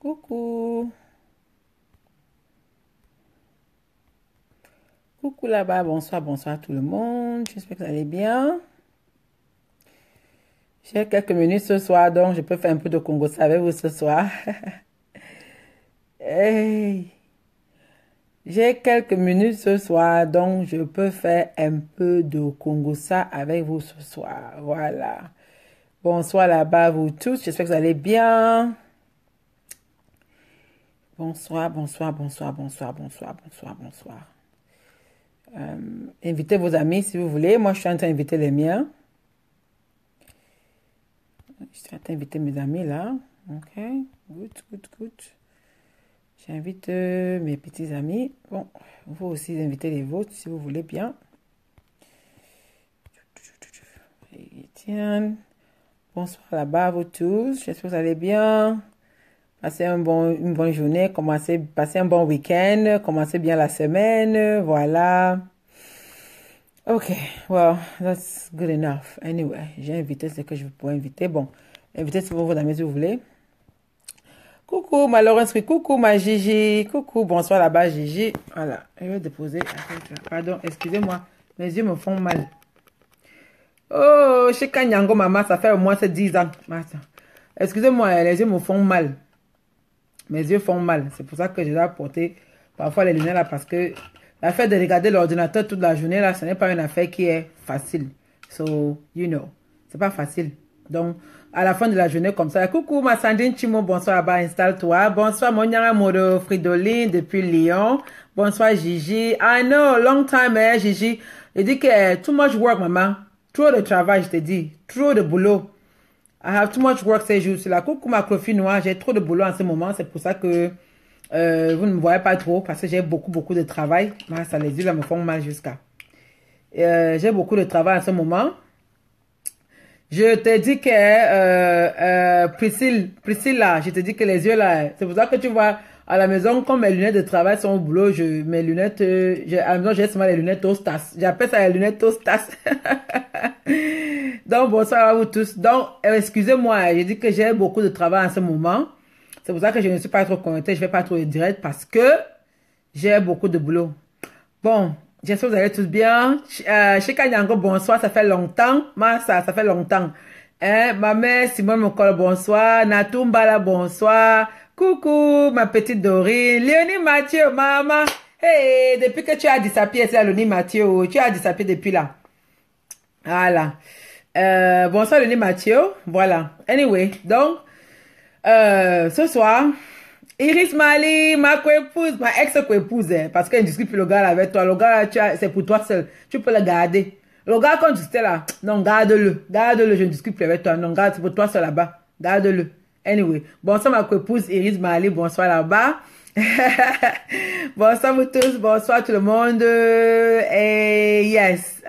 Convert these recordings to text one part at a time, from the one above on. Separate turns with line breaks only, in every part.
Coucou. Coucou là-bas, bonsoir, bonsoir tout le monde. J'espère que vous allez bien. J'ai quelques minutes ce soir, donc je peux faire un peu de Congo avec vous ce soir. Hey. J'ai quelques minutes ce soir, donc je peux faire un peu de Congo avec vous ce soir. Voilà. Bonsoir là-bas, vous tous. J'espère que vous allez bien. Bonsoir, bonsoir, bonsoir, bonsoir, bonsoir, bonsoir, bonsoir. Invitez vos amis si vous voulez. Moi, je suis en train d'inviter les miens. Je suis en train d'inviter mes amis là. Ok, good, good, good. J'invite mes petits amis. Bon, vous aussi invitez les vôtres si vous voulez bien. Tiens. Bonsoir là-bas, vous tous. J'espère que vous allez bien. Passez une bonne journée. Passez un bon week-end. Commencez bien la semaine. Voilà. Ok, well, that's good enough. Anyway, j'ai invité ce que je pourrais inviter. Bon, invitez vos amis si vous voulez. Coucou, ma Laurence, coucou, ma Gigi. Coucou, bonsoir là-bas, Gigi. Voilà, je vais déposer. Pardon, excusez-moi. Mes yeux me font mal. Oh, chez Kanyango, maman, ça fait au moins 10 ans. Excusez-moi, les yeux me font mal. Mes yeux font mal. C'est pour ça que je dois porter parfois les lunettes là parce que l'affaire de regarder l'ordinateur toute la journée là, ce n'est pas une affaire qui est facile. So, you know, c'est pas facile. Donc, à la fin de la journée comme ça, coucou ma Sandrine Chimo, bonsoir là-bas, installe-toi. Bonsoir mon Nyanga Moro Fridoline depuis Lyon. Bonsoir Gigi. I know, long time, Gigi. Je dis que too much work, maman. Trop de travail, je te dis. Trop de boulot. I have too much work ces jours-ci là. Coucou ma copine noire, j'ai trop de boulot en ce moment. C'est pour ça que vous ne me voyez pas trop parce que j'ai beaucoup de travail. Ça, les yeux là me font mal jusqu'à. J'ai beaucoup de travail en ce moment. Je te dis que Priscille là, je te dis que les yeux là, c'est pour ça que tu vois à la maison comme mes lunettes de travail sont au boulot, mes lunettes, à la maison j'ai seulement les lunettes Tostas. J'appelle ça les lunettes Tostas. Donc bonsoir à vous tous. Donc excusez-moi, j'ai dit que j'ai beaucoup de travail en ce moment. C'est pour ça que je ne suis pas trop connectée, je vais pas trop le direct parce que j'ai beaucoup de boulot. Bon, j'espère que vous allez tous bien. Chez Kanyango, bonsoir, ça fait longtemps. Ça fait longtemps. Ma mère Simone Mokolo, bonsoir. Natumbala, bonsoir. Coucou, ma petite Dorine. Léonie Mathieu, maman. Hey, depuis que tu as disparu, c'est Léonie Mathieu. Tu as disparu depuis là. Voilà. Bonsoir, Léonie Mathieu. Voilà. Anyway, donc, ce soir, Iris Mali, ma co-épouse, ma ex-co-épouse, parce qu'elle ne discute plus le gars là avec toi. Le gars, c'est pour toi seul. Tu peux le garder. Le gars, quand tu discutais là, non, garde-le. Garde-le, je ne discute plus avec toi. Non, garde, c'est pour toi seul là-bas. Garde-le. Anyway, bonsoir ma co-épouse Iris Mali, bonsoir là-bas. Bonsoir vous tous, bonsoir tout le monde. Et yes.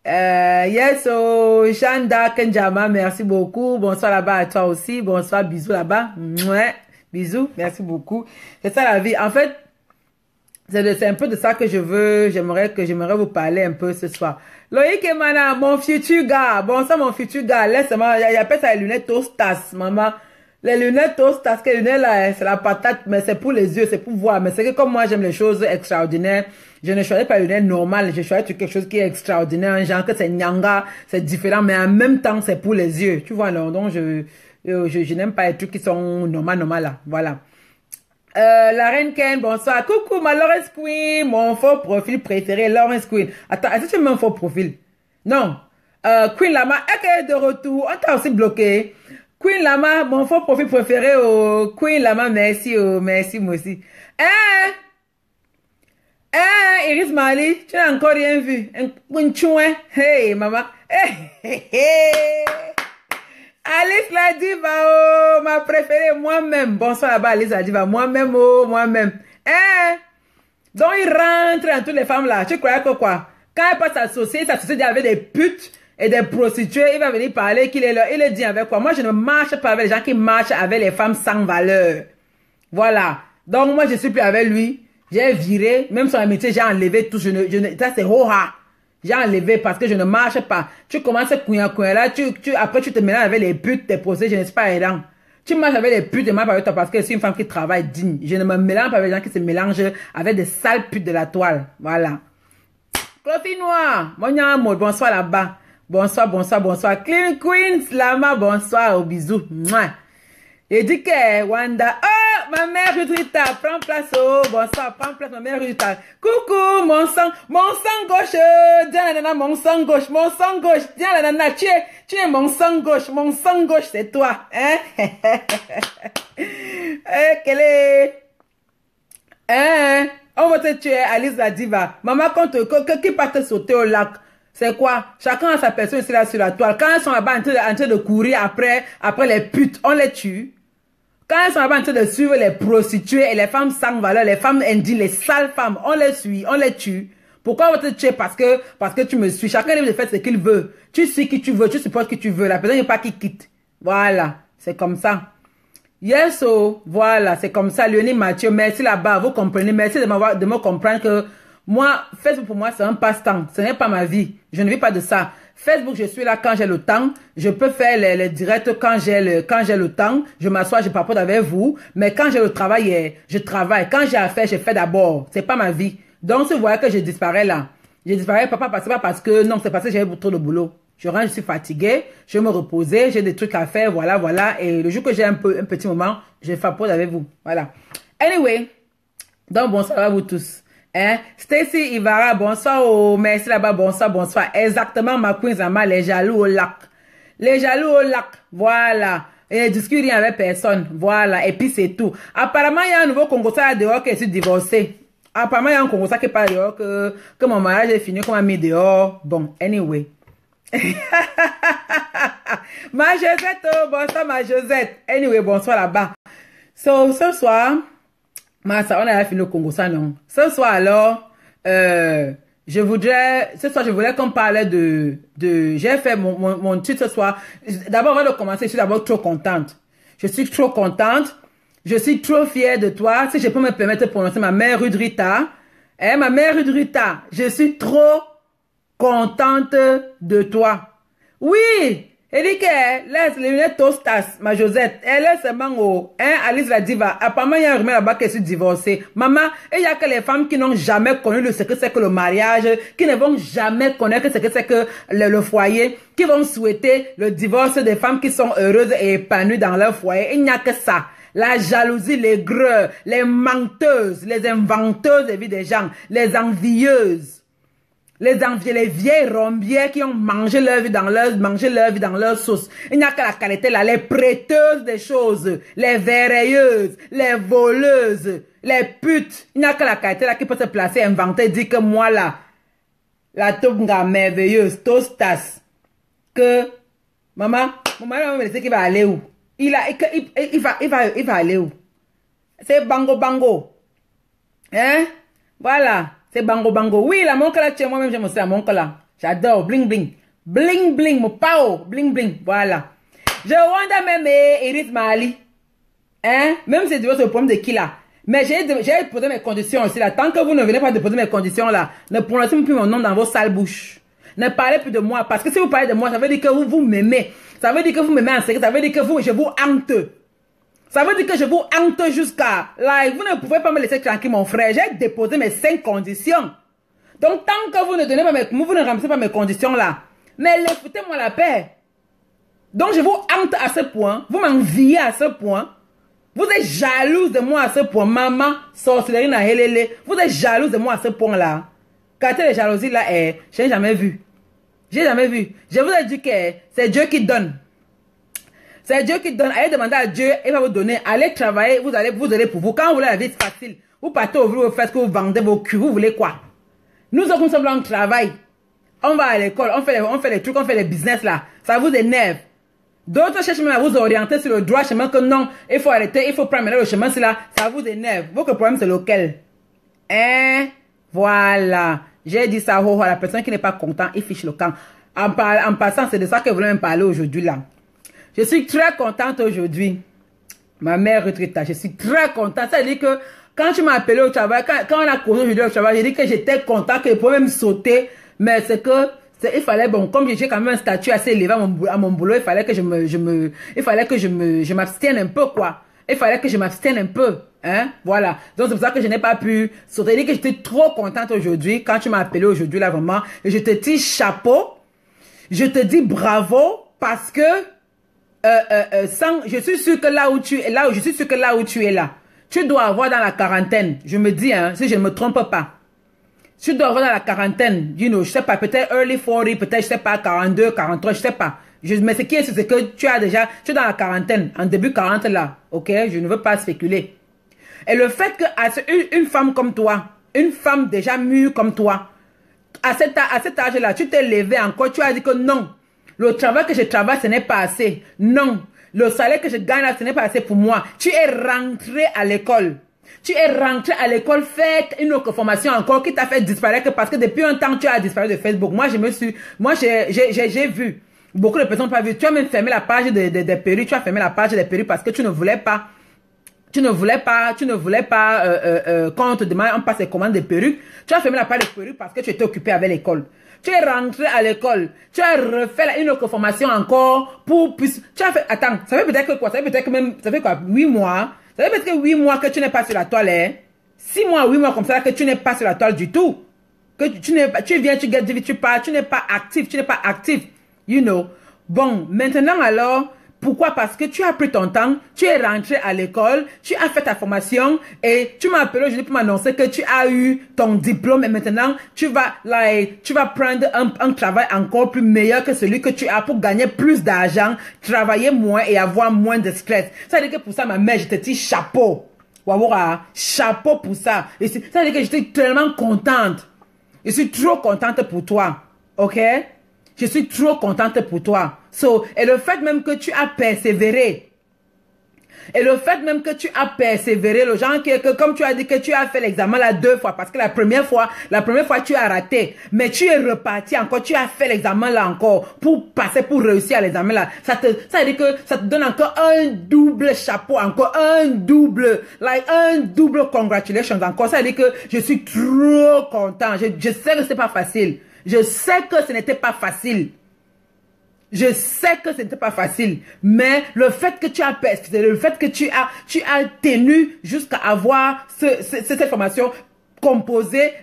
Yes, oh, Jeanne d'Arc Njama, merci beaucoup. Bonsoir là-bas à toi aussi. Bonsoir, bisous là-bas. Ouais, bisous, merci beaucoup. C'est ça la vie. En fait, c'est un peu de ça que j'aimerais vous parler un peu ce soir. Loïc Emana, mon futur gars. Bonsoir, mon futur gars. Laisse-moi, il appelle ça les lunettes Tostas, maman. Les lunettes Tostas, que les lunettes là, c'est la patate, mais c'est pour les yeux, c'est pour voir. Mais c'est que comme moi, j'aime les choses extraordinaires. Je ne choisis pas les lunettes normales, je choisis quelque chose qui est extraordinaire, genre que c'est nyanga, c'est différent, mais en même temps, c'est pour les yeux. Tu vois, non? Donc, je n'aime pas les trucs qui sont normal là. Voilà. La reine Ken, bonsoir. Coucou, ma Lawrence Queen, mon faux profil préféré, Lawrence Queen. Attends, est-ce que tu mets un faux profil? Non. Queen Lama, est de retour. On t'a aussi bloqué. Queen Lama, mon faux profil préféré, oh. Queen Lama, merci, oh, merci, moi aussi. Iris Mali, tu n'as encore rien vu. Un chouin. Hey, maman. Hey. Alice la diva, oh, ma préférée, moi-même. Bonsoir là-bas, Alice la diva, moi-même, oh, moi-même. Donc, il rentre dans toutes les femmes là. Tu croyais que quoi? Quand elle passe s'associer avec des putes et des prostituées, il va venir parler qu'il est là. Il est dit avec quoi? Moi, je ne marche pas avec les gens qui marchent avec les femmes sans valeur. Voilà. Donc, moi, je suis plus avec lui. J'ai viré, même sur un métier, j'ai enlevé tout. Ça, c'est ho-ha. J'ai enlevé parce que je ne marche pas. Tu commences à couiller là, après tu te mélanges avec les putes, tes procès, je ne suis pas aidant. Tu marches avec les putes de ma avec toi parce que je suis une femme qui travaille digne. Je ne me mélange pas avec les gens qui se mélangent avec des sales putes de la toile. Voilà. Coffee noir. Bonsoir là-bas. Bonsoir, bonsoir, bonsoir. Clean Queen, Lama, bonsoir. Au bisou. Mouah. Et dit que Wanda, oh, ma mère Rudrita, prends place, oh, bonsoir, prends place, ma mère Rudrita. Coucou, mon sang gauche, tiens la nana, mon sang gauche, tiens la nana, tu es mon sang gauche, c'est toi, hein? Quelle est, hein? On va te tuer, Alice la diva. Maman, qui part te sauter au lac? C'est quoi? Chacun a sa personne ici là sur la toile. Quand elles sont là-bas en train de courir après les putes, on les tue. Quand elles sont là-bas en train de suivre les prostituées et les femmes sans valeur, les femmes indignes, les sales femmes, on les suit, on les tue. Pourquoi on va te tuer? Parce que tu me suis. Chacun libre de faire ce qu'il veut. Tu suis qui tu veux, tu supportes qui tu veux. La personne n'est pas qui quitte. Voilà. C'est comme ça. Yes, oh. Voilà. C'est comme ça. Léonie Mathieu, merci là-bas. Vous comprenez. Merci de me comprendre que moi, Facebook pour moi, c'est un passe-temps. Ce n'est pas ma vie. Je ne vis pas de ça. Facebook, je suis là quand j'ai le temps. Je peux faire les directs quand j'ai le temps. Je m'assois, je papote avec vous. Mais quand j'ai le travail, je travaille. Quand j'ai à faire, je fais d'abord. C'est pas ma vie. Donc, si vous voyez que je disparais là, je disparais pas parce que, non, c'est parce que j'avais trop de boulot. Je rentre, je suis fatiguée, je vais me reposer, j'ai des trucs à faire, voilà, voilà. Et le jour que j'ai un petit moment, je papote avec vous. Voilà. Anyway, donc bonsoir à vous tous. Hein? Stacy Ivara, bonsoir, oh, merci là-bas, bonsoir, bonsoir. Exactement, ma queen Zama, les jaloux au lac. Les jaloux au lac, voilà. Et ne discute rien avec personne, voilà. Et puis c'est tout. Apparemment, il y a un nouveau Congolais là dehors qui est divorcé. Apparemment, il y a un Congolais qui parle dehors que mon mariage est fini, qu'on m'a mis dehors. Bon, anyway. Ma Josette, oh, bonsoir, ma Josette. Anyway, bonsoir là-bas. So, ce soir, on a fini au Congo, ça non. Ce soir alors, ce soir je voulais qu'on parle j'ai fait mon titre ce soir. D'abord avant de commencer, je suis d'abord trop contente. Je suis trop contente. Je suis trop fière de toi. Si je peux me permettre de prononcer ma mère Rudrita. Ma mère Rudrita, je suis trop contente de toi. Oui! Elle dit que laisse les lunettes tostas, ma Josette. Elle laisse seulement Alice la diva. Apparemment, il y a un rumeur là-bas qui est divorcée. Maman, il y a que les femmes qui n'ont jamais connu ce que c'est que le mariage, qui ne vont jamais connaître ce que c'est que le foyer, qui vont souhaiter le divorce des femmes qui sont heureuses et épanouies dans leur foyer. Il n'y a que ça. La jalousie, les greux, les menteuses, les inventeuses de vie des gens, les envieuses. Les vieilles rombières qui ont mangé leur vie dans leur sauce. Il n'y a que la qualité là, les prêteuses des choses, les verreilleuses, les voleuses, les putes. Il n'y a que la qualité là qui peut se placer, inventer, dire que moi là, la tonga merveilleuse, tostas, que, maman, mon mari va me laisser qu'il va aller où? Il va aller où? C'est bango bango. Hein? Voilà. C'est bango bango. Oui, la monque là, moi-même, j'aime aussi la monque là. J'adore. Bling bling. Bling bling. Mon pao. Bling bling. Voilà. Je wonder même Iris Mali. Hein? Même si c'est le problème de qui là. Mais j'ai posé mes conditions aussi là. Tant que vous ne venez pas de poser mes conditions là, ne prononcez plus mon nom dans vos sales bouches. Ne parlez plus de moi. Parce que si vous parlez de moi, ça veut dire que vous m'aimez. Ça veut dire que vous m'aimez en secret. Ça veut dire que je vous hante. Ça veut dire que je vous hante jusqu'à... Like, vous ne pouvez pas me laisser tranquille, mon frère. J'ai déposé mes 5 conditions. Donc, tant que vous ne donnez pas vous ne remplissez pas mes conditions là, mais foutez-moi la paix. Donc, je vous hante à ce point. Vous m'enviez à ce point. Vous êtes jalouse de moi à ce point. Maman, sorcellerie na helele. Vous êtes jalouse de moi à ce point là. Quand les jalousies là, je n'ai jamais vu. J'ai jamais vu. Je vous ai dit que c'est Dieu qui donne. C'est Dieu qui donne. Allez demander à Dieu, il va vous donner. Allez travailler, vous allez pour vous. Quand vous voulez la vie facile, vous partez ouvrir vos fesses, que vous vendez vos culs, vous voulez quoi? Nous sommes là, on travaille. On va à l'école, on fait les trucs, on fait les business là. Ça vous énerve. D'autres cherchent même à vous orienter sur le droit chemin que non, il faut arrêter, il faut prendre le chemin, c'est là. Ça vous énerve. Votre problème c'est lequel? Voilà. J'ai dit ça à la personne qui n'est pas content, il fiche le camp. En passant, c'est de ça que vous voulez me parler aujourd'hui là. Je suis très contente aujourd'hui. Ma mère retraitée, je suis très contente. Ça veut dire que quand tu m'as appelé au travail, quand on a causé aujourd'hui au travail, j'ai dit que j'étais contente, que je pouvais même sauter. Mais c'est que Il fallait, bon, comme j'ai quand même un statut assez élevé à mon boulot, il fallait que je m'abstienne un peu, quoi. Il fallait que je m'abstienne un peu, hein, voilà. Donc, c'est pour ça que je n'ai pas pu, c'est-à-dire que j'étais trop contente aujourd'hui, quand tu m'as appelé aujourd'hui, là, vraiment, et je te dis chapeau, je te dis bravo, parce que, je suis sûr que là où tu es là, je suis sûr que là où tu es là, tu dois avoir dans la quarantaine, je me dis, hein, si je ne me trompe pas, tu dois avoir dans la quarantaine, you know, je sais pas, peut-être early 40, peut-être, je sais pas, 42, 43, je sais pas. Mais ce qui est sûr, c'est que tu es dans la quarantaine, en début 40 là, ok? Je ne veux pas spéculer. Et le fait que une femme comme toi, une femme déjà mûre comme toi, à cet âge-là, tu t'es levé encore, tu as dit que non, le travail que je travaille, ce n'est pas assez. Non, le salaire que je gagne là, ce n'est pas assez pour moi. Tu es rentré à l'école. Tu es rentré à l'école, fait une autre formation encore qui t'a fait disparaître parce que depuis un temps, tu as disparu de Facebook. Moi, j'ai vu. Beaucoup de personnes n'ont pas vu. Tu as même fermé la page des perruques. Tu as fermé la page des perruques parce que tu ne voulais pas quand on te demande, on passe les commandes des perruques. Tu as fermé la page des perruques parce que tu étais occupé avec l'école. Tu es rentré à l'école. Tu as refait une autre formation encore tu as fait, attends, ça fait peut-être que quoi? Ça fait peut-être que même, ça fait quoi? 8 mois. Ça fait peut-être que 8 mois que tu n'es pas sur la toile, hein? 6 mois, 8 mois comme ça que tu n'es pas sur la toile du tout. Que tu viens, tu pars, tu n'es pas actif, you know. Bon, maintenant alors, pourquoi? Parce que tu as pris ton temps, tu es rentré à l'école, tu as fait ta formation et tu m'as appelé aujourd'hui pour m'annoncer que tu as eu ton diplôme et maintenant tu vas prendre un travail encore plus meilleur que celui que tu as pour gagner plus d'argent, travailler moins et avoir moins de stress. Ça veut dire que pour ça, ma mère, je te dis chapeau. Wawora, chapeau pour ça. Ça veut dire que j'étais tellement contente. Je suis trop contente pour toi. Ok? Je suis trop contente pour toi. Et le fait même que tu as persévéré. Et le fait même que tu as persévéré, le genre que comme tu as dit que tu as fait l'examen là 2 fois, parce que la première fois tu as raté, mais tu es reparti encore, tu as fait l'examen là encore, pour réussir à l'examen là. Ça veut dire que ça te donne encore un double chapeau, encore un double congratulations encore. Ça veut dire que je suis trop content. Je sais que c'est pas facile. Je sais que ce n'était pas facile. Je sais que ce n'était pas facile, mais le fait que tu as persisté, le fait que tu as tenu jusqu'à avoir cette formation composée,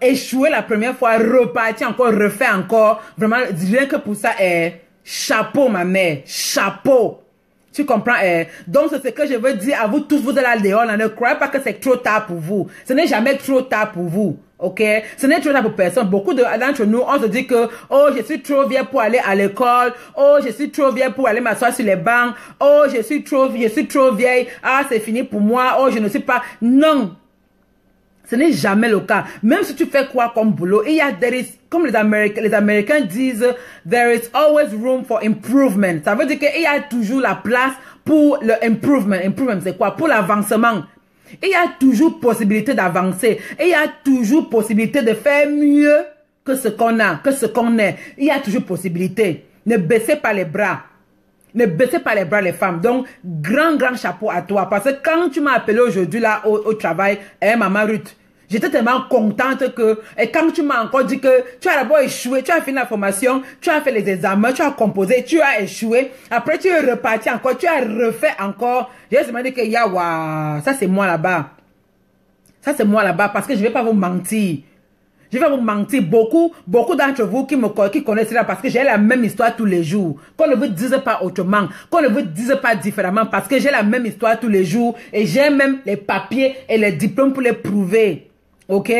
échoué la première fois, reparti encore, refait encore, vraiment, rien que pour ça, chapeau ma mère, chapeau. Tu comprends? Donc, c'est ce que je veux dire à vous tous, vous de la Léon, ne croyez pas que c'est trop tard pour vous. Ce n'est jamais trop tard pour vous. Ok? Ce n'est trop tard pour personne. Beaucoup d'entre nous, on se dit que, oh, je suis trop vieille pour aller à l'école. Oh, je suis trop vieille pour aller m'asseoir sur les bancs. Oh, je suis trop vieille. Ah, c'est fini pour moi. Oh, je ne suis pas. Non. Ce n'est jamais le cas. Même si tu fais quoi comme boulot, comme les Américains disent, there is always room for improvement. Ça veut dire qu'il y a toujours la place pour le improvement. Improvement, c'est quoi? Pour l'avancement. Il y a toujours possibilité d'avancer. Il y a toujours possibilité de faire mieux que ce qu'on a, que ce qu'on est. Il y a toujours possibilité. Ne baissez pas les bras. Ne baissez pas les bras, les femmes. Donc, grand chapeau à toi. Parce que quand tu m'as appelé aujourd'hui là au travail, Maman Ruth, j'étais tellement contente et quand tu m'as encore dit que tu as d'abord échoué, tu as fini la formation, tu as fait les examens, tu as composé, tu as échoué. Après, tu es reparti encore, tu as refait encore. J'ai demandé que, yawa, ça c'est moi là-bas. Ça c'est moi là-bas parce que je ne vais pas vous mentir. Je vais vous mentir, beaucoup d'entre vous qui connaissent là parce que j'ai la même histoire tous les jours. Qu'on ne vous dise pas autrement, qu'on ne vous dise pas différemment parce que j'ai la même histoire tous les jours et j'ai même les papiers et les diplômes pour les prouver. Ok?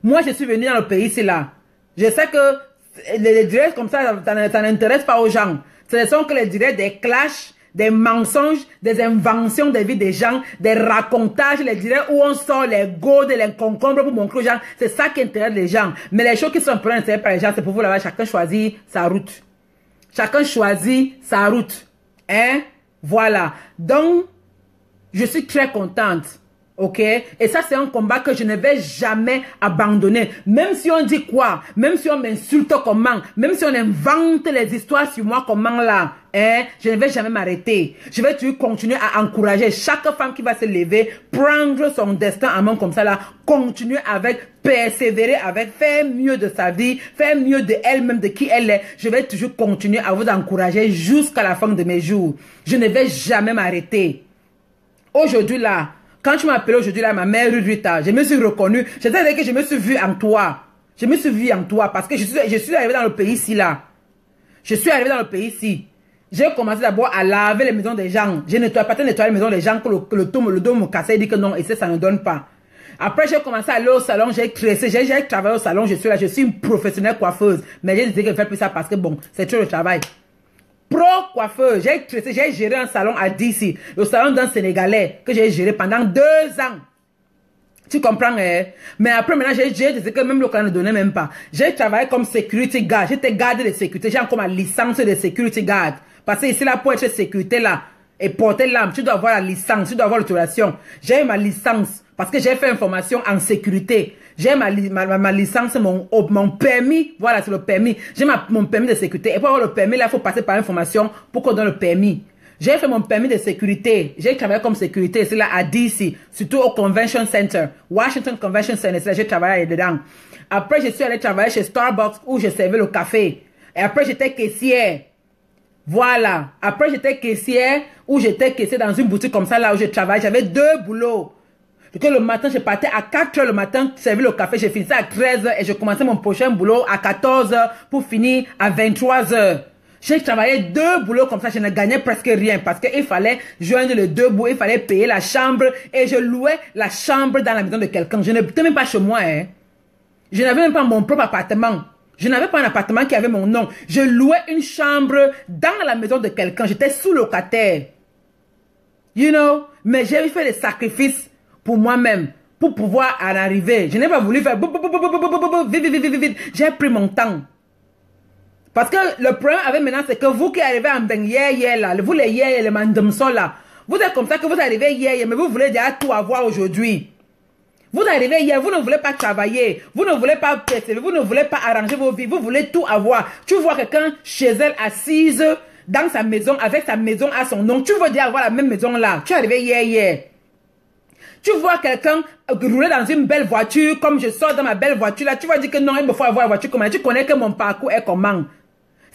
Moi, je suis venu dans le pays, c'est là. Je sais que les directs comme ça n'intéresse pas aux gens. Ce sont que les directs des clashs, des mensonges, des inventions des vies des gens, des racontages, les directs où on sort les gourdes et les concombres pour montrer aux gens. C'est ça qui intéresse les gens. Mais les choses qui sont pas intéressées par les gens, c'est pour vous là-bas. Chacun choisit sa route. Chacun choisit sa route. Hein? Voilà. Donc, je suis très contente. Ok? Et ça, c'est un combat que je ne vais jamais abandonner. Même si on dit quoi? Même si on m'insulte comment? Même si on invente les histoires sur moi comment là? Hein? Je ne vais jamais m'arrêter. Je vais toujours continuer à encourager chaque femme qui va se lever, prendre son destin en main comme ça là, continuer avec persévérer avec, faire mieux de sa vie, faire mieux de elle-même, de qui elle est. Je vais toujours continuer à vous encourager jusqu'à la fin de mes jours. Je ne vais jamais m'arrêter. Aujourd'hui là, quand tu m'as appelé aujourd'hui là, ma mère Rita, je me suis reconnue. C'est-à-dire que je me suis vue en toi. Je me suis vue en toi parce que je suis arrivé dans le pays ici là. Je suis arrivé dans le pays ici. J'ai commencé d'abord à laver les maisons des gens. Je nettoie pas nettoyer les maisons des gens que le dos me cassait et dit que non, et ça ne donne pas. Après, j'ai commencé à aller au salon, j'ai tressé, j'ai travaillé au salon, je suis là, je suis une professionnelle coiffeuse. Mais j'ai décidé que je ne fais plus ça parce que bon, c'est trop le travail. Pro coiffeuse, j'ai tressé, j'ai géré un salon à DC, le salon d'un Sénégalais que j'ai géré pendant 2 ans. Tu comprends, hein? Mais après, maintenant, j'ai dit que même le canal ne donnait même pas. J'ai travaillé comme security guard. J'étais garde de sécurité. J'ai encore ma licence de security guard. Parce que ici, là, pour être sécurité, là, et porter l'arme, tu dois avoir la licence, tu dois avoir l'autorisation. J'ai eu ma licence parce que j'ai fait une formation en sécurité. J'ai ma licence, mon permis. Voilà, c'est le permis. J'ai mon permis de sécurité. Et pour avoir le permis, là, il faut passer par une formation pour qu'on donne le permis. J'ai fait mon permis de sécurité. J'ai travaillé comme sécurité. C'est là à DC, surtout au Convention Center. Washington Convention Center, c'est là que j'ai travaillé dedans. Après, je suis allé travailler chez Starbucks où je servais le café. Et après, j'étais caissière. Voilà. Après, j'étais caissière où j'étais caissière dans une boutique comme ça, là où je travaillais. J'avais 2 boulots. Donc, le matin, je partais à 4 h le matin, servir le café. Je finissais à 13 h et je commençais mon prochain boulot à 14 h pour finir à 23 h. J'ai travaillé 2 boulots comme ça, je ne gagnais presque rien parce qu'il fallait joindre les 2 bouts, il fallait payer la chambre et je louais la chambre dans la maison de quelqu'un. Je n'étais même pas chez moi, hein. Je n'avais même pas mon propre appartement. Je n'avais pas un appartement qui avait mon nom. Je louais une chambre dans la maison de quelqu'un. J'étais sous-locataire. You know? Mais j'ai fait des sacrifices pour moi-même, pour pouvoir en arriver. Je n'ai pas voulu faire vite. J'ai pris mon temps. Parce que le problème avec maintenant, c'est que vous qui arrivez en ben hier là, vous les hier, les mandemsons là, vous êtes comme ça que vous arrivez hier, mais vous voulez déjà tout avoir aujourd'hui. Vous arrivez hier, vous ne voulez pas travailler, vous ne voulez pas persévérer, vous ne voulez pas arranger vos vies, vous voulez tout avoir. Tu vois quelqu'un chez elle assise dans sa maison, avec sa maison à son nom, tu veux déjà avoir la même maison là. Tu es arrivé hier. Tu vois quelqu'un rouler dans une belle voiture, comme je sors dans ma belle voiture là, tu vas dire que non, il me faut avoir une voiture comment. Tu connais que mon parcours est comment.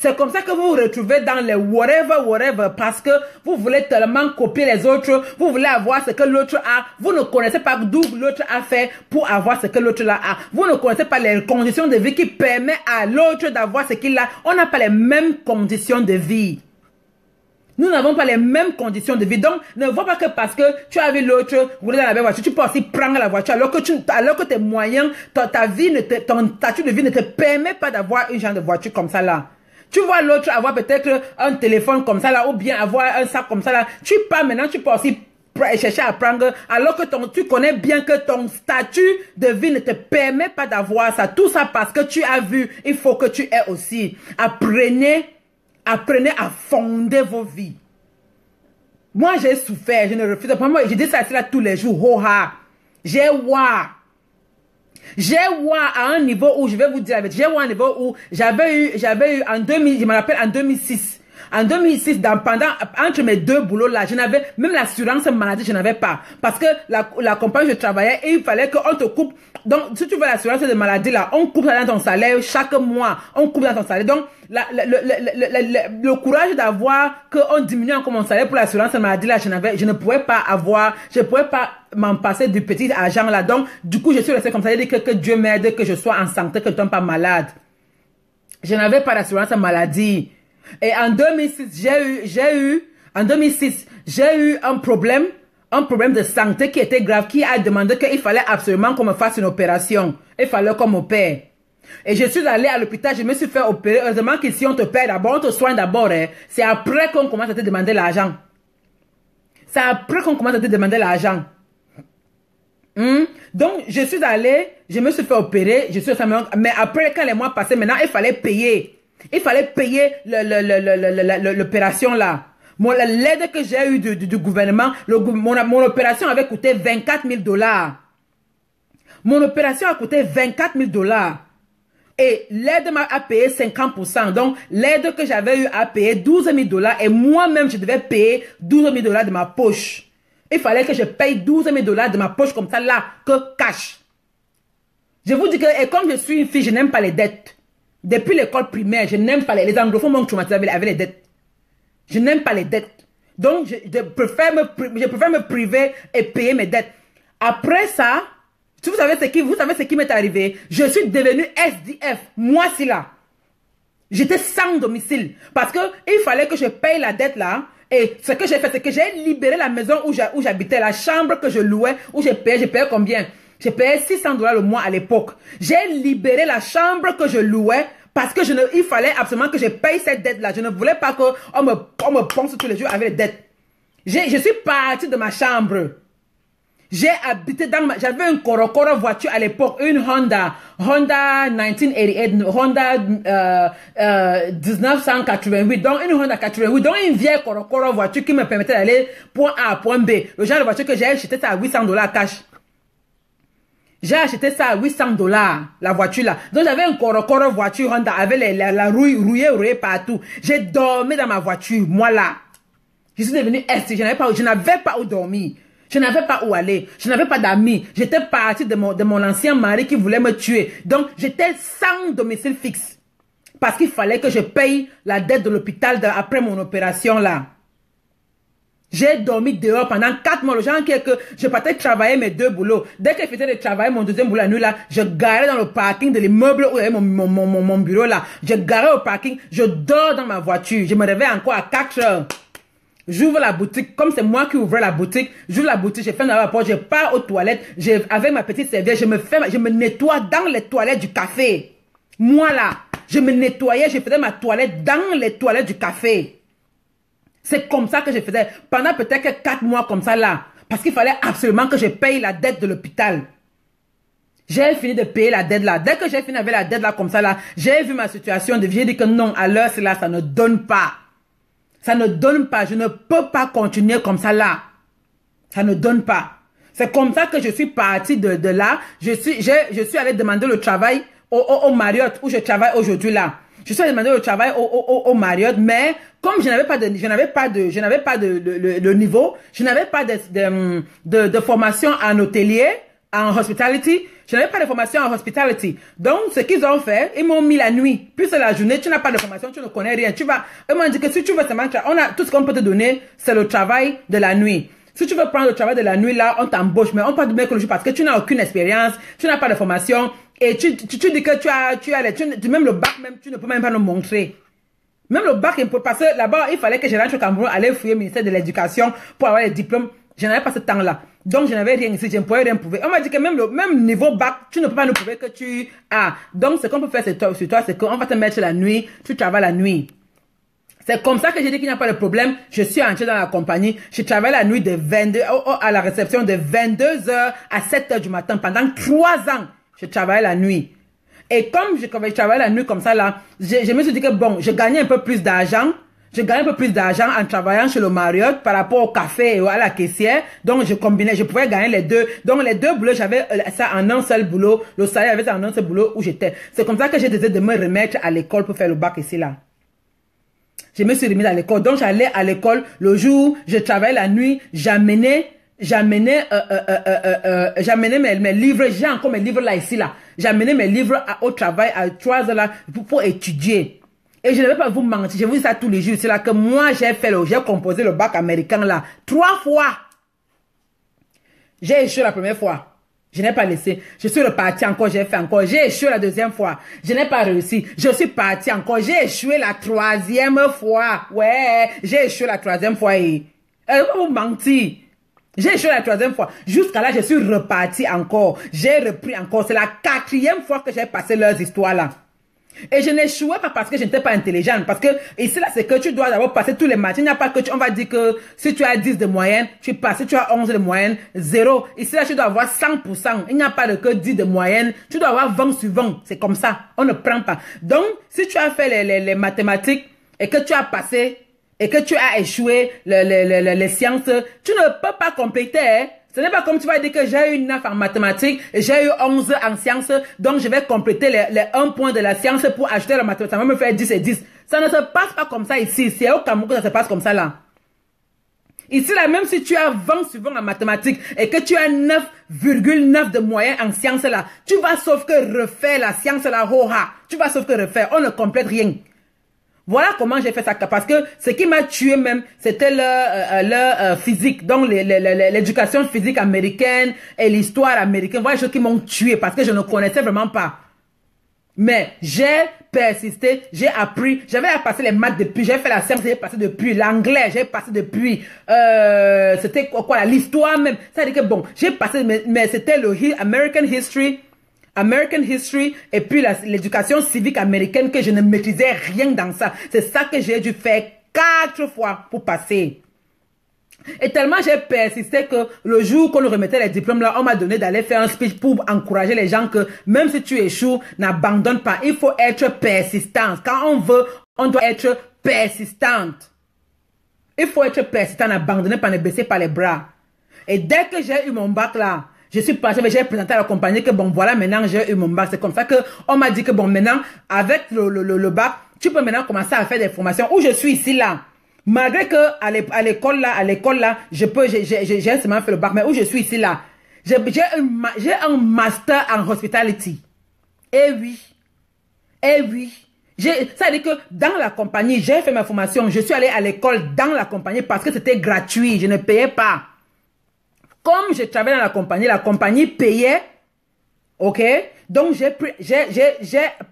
C'est comme ça que vous vous retrouvez dans les whatever, parce que vous voulez tellement copier les autres, vous voulez avoir ce que l'autre a, vous ne connaissez pas d'où l'autre a fait pour avoir ce que l'autre là a. Vous ne connaissez pas les conditions de vie qui permettent à l'autre d'avoir ce qu'il a. On n'a pas les mêmes conditions de vie. Nous n'avons pas les mêmes conditions de vie. Donc, ne vois pas que parce que tu as vu l'autre rouler dans la même voiture, tu peux aussi prendre la voiture alors que tes moyens, ta vie, ton statut de vie ne te permet pas d'avoir une genre de voiture comme ça là. Tu vois l'autre avoir peut-être un téléphone comme ça là, ou bien avoir un sac comme ça là. Tu pars maintenant, tu peux aussi chercher à prendre, alors que tu connais bien que ton statut de vie ne te permet pas d'avoir ça. Tout ça parce que tu as vu, il faut que tu aies aussi. Apprenez à fonder vos vies. Moi, j'ai souffert, je ne refuse pas. Moi, je dis ça là tous les jours. Ho-ha. J'ai voir à un niveau où, je vais vous dire avec, j'ai voir à un niveau où j'avais eu en 2000, je me rappelle en 2006. En 2006, entre mes 2 boulots là, je n'avais, même l'assurance maladie, je n'avais pas. Parce que la compagnie où je travaillais, et il fallait qu'on te coupe. Donc, si tu veux l'assurance de maladie là, on coupe ça dans ton salaire chaque mois. On coupe dans ton salaire. Donc, le courage d'avoir qu'on diminue encore mon salaire pour l'assurance maladie là, je ne pouvais pas avoir, je ne pouvais pas m'en passer du petit argent là. Donc, du coup, je suis resté comme ça. Il dit que Dieu m'aide, que je sois en santé, que je ne tombe pas malade. Je n'avais pas d'assurance maladie. Et en 2006, j'ai eu un problème de santé qui était grave, qui a demandé qu'il fallait absolument qu'on me fasse une opération. Il fallait qu'on m'opère. Et je suis allée à l'hôpital, je me suis fait opérer. Heureusement qu'ici on te paie d'abord, on te soigne d'abord. Hein. C'est après qu'on commence à te demander l'argent. C'est après qu'on commence à te demander l'argent. Donc, je suis allée, je me suis fait opérer, mais après, quand les mois passaient, maintenant, il fallait payer. Il fallait payer l'opération là. L'aide que j'ai eue du gouvernement, mon opération avait coûté 24 000 $. Mon opération a coûté 24 000 $. Et l'aide m'a payé 50%. Donc, l'aide que j'avais eu à payer 12 000 $. Et moi-même, je devais payer 12 000 $ de ma poche. Il fallait que je paye 12 000 $ de ma poche comme ça là, que cash. Je vous dis que, et comme je suis une fille, je n'aime pas les dettes. Depuis l'école primaire, je n'aime pas les anglophones m'ont traumatisé avec les dettes. Je n'aime pas les dettes. Donc, je préfère me priver et payer mes dettes. Après ça, si vous savez ce qui m'est arrivé, je suis devenue SDF. Moi, c'est là. J'étais sans domicile. Parce que il fallait que je paye la dette là. Et ce que j'ai fait, c'est que j'ai libéré la maison où j'habitais, la chambre que je louais, où j'ai payé combien? J'ai payé $600 le mois à l'époque. J'ai libéré la chambre que je louais parce que il fallait absolument que je paye cette dette-là. Je ne voulais pas qu'on me ponce tous les jours avec les dettes. Je suis partie de ma chambre. J'ai habité j'avais une Coro voiture à l'époque, une Honda 1988, Honda 1988, donc une Honda 88, donc une vieille Coro voiture qui me permettait d'aller point A à point B. Le genre de voiture que j'ai acheté ça à $800 cash. J'ai acheté ça à $800, la voiture là. Donc j'avais une Coro voiture Honda avec la rouillée partout. J'ai dormi dans ma voiture, moi là. Je suis devenue ST, je n'avais pas où dormir. Je n'avais pas où aller. Je n'avais pas d'amis. J'étais partie de mon ancien mari qui voulait me tuer. Donc, j'étais sans domicile fixe. Parce qu'il fallait que je paye la dette de l'hôpital après mon opération là. J'ai dormi dehors pendant 4 mois. Le genre qui est que je partais travailler mes 2 boulots. Dès que je faisais de travailler mon deuxième boulot la nuit là, je garais dans le parking de l'immeuble où il y avait mon bureau là. Je garais au parking. Je dors dans ma voiture. Je me réveille encore à 4 heures. J'ouvre la boutique, comme c'est moi qui ouvrais la boutique, j'ouvre la boutique, je ferme la porte, je pars aux toilettes, avec ma petite serviette, je me nettoie dans les toilettes du café. Moi là, je me nettoyais, je faisais ma toilette dans les toilettes du café. C'est comme ça que je faisais, pendant peut-être 4 mois comme ça là, parce qu'il fallait absolument que je paye la dette de l'hôpital. J'ai fini de payer la dette là. Dès que j'ai fini avec la dette là comme ça là, j'ai vu ma situation, j'ai dit que non, à l'heure c'est là, ça ne donne pas. Ça ne donne pas. Je ne peux pas continuer comme ça là. Ça ne donne pas. C'est comme ça que je suis partie de là. Je suis allée demander le travail au Marriott où je travaille aujourd'hui là. Je suis allée demander le travail au Marriott, mais comme je n'avais pas de niveau, je n'avais pas de formation en hôtelier, en hospitality. Je n'avais pas de formation en hospitality. Donc, ce qu'ils ont fait, ils m'ont mis la nuit. Puis c'est la journée, tu n'as pas de formation, tu ne connais rien. Ils m'ont dit que si tu veux seulement, tout ce qu'on peut te donner, c'est le travail de la nuit. Si tu veux prendre le travail de la nuit, là, on t'embauche, mais on peut te donner que le jour parce que tu n'as aucune expérience, tu n'as pas de formation, et tu dis que même le bac, même, tu ne peux même pas nous montrer. Même le bac, parce que là-bas, il fallait que je rentre au Cameroun, aller fouiller le ministère de l'Éducation pour avoir les diplômes. Je n'avais pas ce temps-là. Donc, je n'avais rien ici. Je ne pouvais rien prouver. On m'a dit que même niveau bac, tu ne peux pas nous prouver que tu as. Donc, ce qu'on peut faire sur toi, c'est qu'on va te mettre la nuit. Tu travailles la nuit. C'est comme ça que j'ai dit qu'il n'y a pas de problème. Je suis entrée dans la compagnie. Je travaille la nuit de 22 à la réception de 22h à 7h du matin. Pendant 3 ans, je travaille la nuit. Et comme je travaille la nuit comme ça là, je me suis dit que bon, je gagnais un peu plus d'argent. Je gagnais un peu plus d'argent en travaillant chez le Marriott par rapport au café et à la caissière. Donc, je pouvais gagner les deux. Donc, les deux boulots, j'avais ça en un seul boulot. Le salaire avait ça en un seul boulot où j'étais. C'est comme ça que j'ai décidé de me remettre à l'école pour faire le bac ici, là. Je me suis remise à l'école. Donc, j'allais à l'école le jour, je travaillais la nuit, j'amenais mes livres. J'ai encore mes livres là, ici, là. J'amenais mes livres au travail à 3 heures là pour étudier. Et je ne vais pas vous mentir, je vous dis ça tous les jours. C'est là que moi, j'ai composé le bac américain là. 3 fois. J'ai échoué la première fois. Je n'ai pas laissé. Je suis reparti encore, j'ai fait encore. J'ai échoué la deuxième fois. Je n'ai pas réussi. Je suis parti encore. J'ai échoué la 3e fois. Ouais, j'ai échoué la 3e fois. Et je ne vais pas vous mentir. J'ai échoué la 3e fois. Jusqu'à là, je suis reparti encore. J'ai repris encore. C'est la 4e fois que j'ai passé leurs histoires là. Et je n'échouais pas parce que je n'étais pas intelligente. Parce que ici, là, c'est que tu dois d'abord passer tous les matins. Il n'y a pas que on va dire que si tu as 10 de moyenne, tu passes. Si tu as 11 de moyenne, 0. Ici, là, tu dois avoir 100%. Il n'y a pas de que 10 de moyenne. Tu dois avoir 20 sur 20. C'est comme ça. On ne prend pas. Donc, si tu as fait les mathématiques et que tu as passé et que tu as échoué les sciences, tu ne peux pas compléter, hein. Ce n'est pas comme tu vas dire que j'ai eu 9 en mathématiques et j'ai eu 11 en sciences, donc je vais compléter les 1 point de la science pour ajouter la mathématique. Ça va me faire 10 et 10. Ça ne se passe pas comme ça ici. C'est au Cameroun que ça se passe comme ça là. Ici là, même si tu as 20 sur 20 en mathématiques et que tu as 9 0,9 de moyenne en sciences là. Tu vas sauf que refaire la science là, ho-ha. Tu vas sauf que refaire. On ne complète rien. Voilà comment j'ai fait ça. Parce que ce qui m'a tué même, c'était le physique. Donc, l'éducation physique américaine et l'histoire américaine. Voilà les choses qui m'ont tué parce que je ne connaissais vraiment pas. Mais j'ai persisté, j'ai appris, j'avais à passer les maths depuis, j'ai fait la science, j'ai passé depuis, l'anglais, j'ai passé depuis, c'était quoi, l'histoire même. Ça veut dire que bon, j'ai passé, mais c'était le American History, et puis l'éducation civique américaine que je ne maîtrisais rien dans ça. C'est ça que j'ai dû faire 4 fois pour passer. Et tellement j'ai persisté que le jour qu'on nous remettait les diplômes là, on m'a donné d'aller faire un speech pour encourager les gens que même si tu échoues, n'abandonne pas. Il faut être persistant. Quand on veut, on doit être persistante. Il faut être persistant, n'abandonner pas, ne baisser pas les bras. Et dès que j'ai eu mon bac là, je suis passé, j'ai présenté à la compagnie que bon voilà, maintenant j'ai eu mon bac. C'est comme ça que on m'a dit que bon maintenant, avec le bac, tu peux maintenant commencer à faire des formations où je suis ici là. Malgré que à l'école là, j'ai seulement fait le bac, mais où je suis ici là, j'ai un master en hospitality. Eh oui. Ça veut dire que dans la compagnie, j'ai fait ma formation, je suis allé à l'école dans la compagnie parce que c'était gratuit, je ne payais pas. Comme je travaillais dans la compagnie payait, ok? Donc j'ai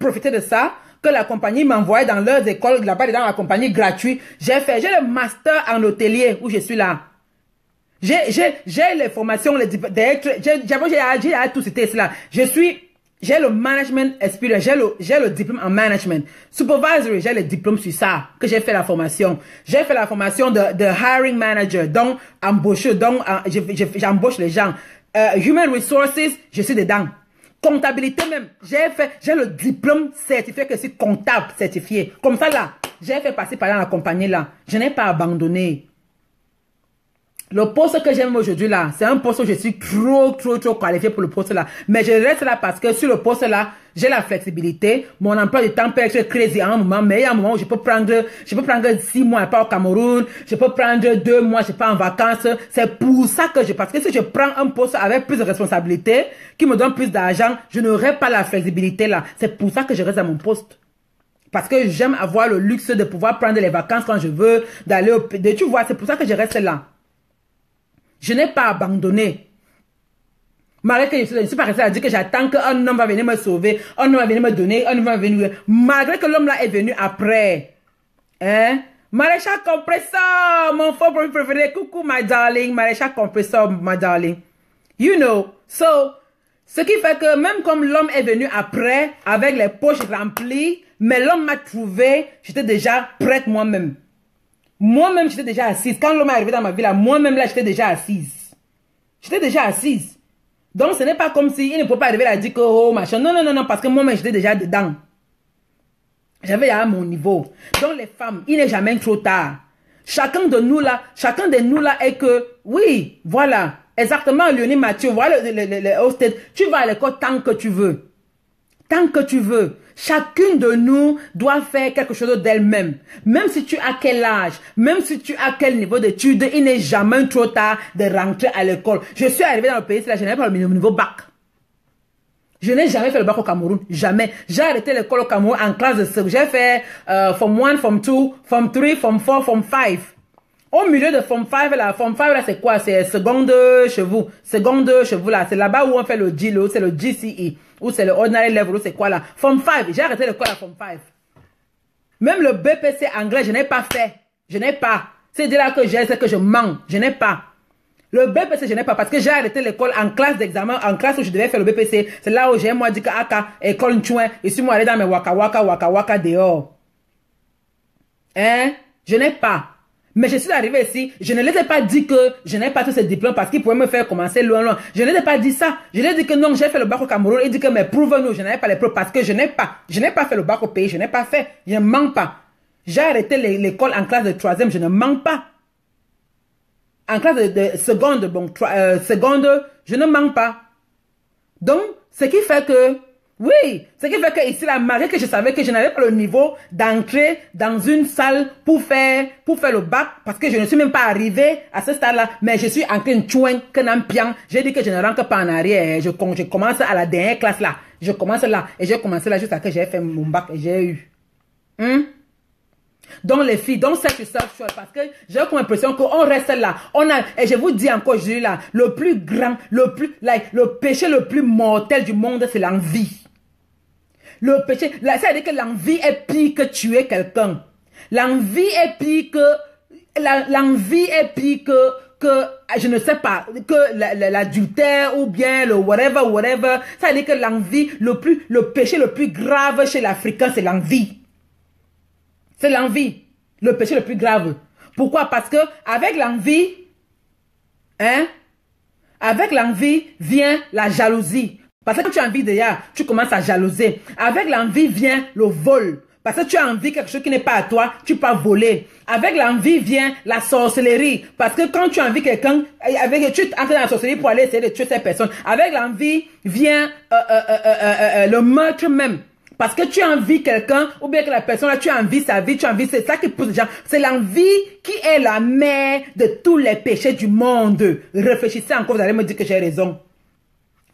profité de ça, que la compagnie m'envoyait dans leurs écoles, là-bas dans la compagnie gratuite. J'ai le master en hôtelier où je suis là. J'ai les formations, j'ai tout cité cela. J'ai le management experience, j'ai le diplôme en management. Supervisory, j'ai le diplôme sur ça, que j'ai fait la formation. J'ai fait la formation de hiring manager, donc embaucheur, donc j'embauche les gens. Human resources, je suis dedans. Comptabilité même, j'ai le diplôme certifié que je suis comptable certifié. Comme ça là, j'ai fait passer par là la compagnie là. Je n'ai pas abandonné. Le poste que j'aime aujourd'hui là, c'est un poste où je suis trop qualifié pour le poste là. Mais je reste là parce que sur le poste là, j'ai la flexibilité. Mon emploi du temps peut être crazy à un moment, mais il y a un moment où je peux prendre 6 mois, pas au Cameroun. Je peux prendre 2 mois, je suis pas en vacances. C'est pour ça que parce que si je prends un poste avec plus de responsabilités, qui me donne plus d'argent, je n'aurai pas la flexibilité là. C'est pour ça que je reste à mon poste. Parce que j'aime avoir le luxe de pouvoir prendre les vacances quand je veux, d'aller tu vois, c'est pour ça que je reste là. Je n'ai pas abandonné. Malgré que je ne suis pas restée à dire que j'attends qu'un homme va venir me sauver, un homme va venir me donner, un homme va venir... Malgré que l'homme là est venu après. Hein? Maréchal Compressor, mon faux produit préféré. Coucou, my darling. Maréchal Compressor, my darling. You know. So, ce qui fait que même comme l'homme est venu après, avec les poches remplies, mais l'homme m'a trouvé, j'étais déjà prête moi-même. Moi-même, j'étais déjà assise. Quand l'homme est arrivé dans ma vie, là, moi-même, là, j'étais déjà assise. J'étais déjà assise. Donc, ce n'est pas comme si il ne peut pas arriver à dire que, oh, machin. Non, parce que moi-même, j'étais déjà dedans. J'avais à mon niveau. Donc, les femmes, il n'est jamais trop tard. Chacun de nous, là, est que, oui, voilà, exactement, Léonie Mathieu, voilà, tu vas à l'école tant que tu veux. Tant que tu veux. Chacune de nous doit faire quelque chose d'elle-même. Même si tu as quel âge, même si tu as quel niveau d'études, il n'est jamais trop tard de rentrer à l'école. Je suis arrivée dans le pays, là, je n'avais pas le niveau bac. Je n'ai jamais fait le bac au Cameroun. Jamais. J'ai arrêté l'école au Cameroun en classe de seconde. J'ai fait Form 1, Form 2, Form 3, Form 4, Form 5. Au milieu de Form 5, là, c'est quoi? C'est seconde chez vous. Seconde chez vous, là. C'est là-bas où on fait le GLO, c'est le GCE. Ou c'est le ordinary level, ou c'est quoi là? Form 5, j'ai arrêté l'école à Form 5. Même le BPC anglais, je n'ai pas fait. Je n'ai pas. C'est de là que j'ai, c'est que je mens. Je n'ai pas. Le BPC, je n'ai pas parce que j'ai arrêté l'école en classe d'examen, en classe où je devais faire le BPC. C'est là où j'ai moi dit que école Nchouin, et suis moi allé dans mes waka dehors. Hein? Je n'ai pas. Mais je suis arrivé ici, je ne les ai pas dit que je n'ai pas tous ces diplômes parce qu'ils pouvaient me faire commencer loin. Je ne les ai pas dit ça. Je leur ai dit que non, j'ai fait le bac au Cameroun. Ils disent que mais prouve-nous, je n'avais pas les preuves parce que je n'ai pas fait le bac au pays, je n'ai pas fait. Je ne mens pas. J'ai arrêté l'école en classe de 3e, je ne mens pas. En classe de seconde, seconde, je ne mens pas. Donc, ce qui fait que Oui, ce qui fait que ici, la marée que je savais que je n'avais pas le niveau d'entrer dans une salle pour faire le bac, parce que je ne suis même pas arrivé à ce stade-là, mais je suis en train de chouin, que n'en pian. J'ai dit que je ne rentre pas en arrière. Je commence à la dernière classe là. Je commence là, et j'ai commencé là jusqu'à que j'ai fait mon bac et j'ai eu. Donc les filles, donc c'est ça, parce que j'ai comme l'impression qu'on reste là. Et je vous dis encore, je suis là, le plus grand, le péché le plus mortel du monde, c'est l'envie. Le péché, ça veut dire que l'envie est pire que tuer quelqu'un. L'envie est pire que je ne sais pas, que l'adultère ou bien le whatever. Ça veut dire que l'envie, le péché le plus grave chez l'Africain, c'est l'envie. C'est l'envie, le péché le plus grave. Pourquoi? Parce que avec l'envie, avec l'envie vient la jalousie. Parce que quand tu as envie déjà, tu commences à jalouser. Avec l'envie vient le vol. Parce que tu as envie de quelque chose qui n'est pas à toi, tu peux voler. Avec l'envie vient la sorcellerie. Parce que quand tu as envie de quelqu'un, tu entres dans la sorcellerie pour aller essayer de tuer cette personne. Avec l'envie vient le meurtre même. Parce que tu as envie quelqu'un, ou bien que la personne là, tu as envie sa vie, tu as envie, c'est ça qui pousse les gens. C'est l'envie qui est la mère de tous les péchés du monde. Réfléchissez encore, vous allez me dire que j'ai raison.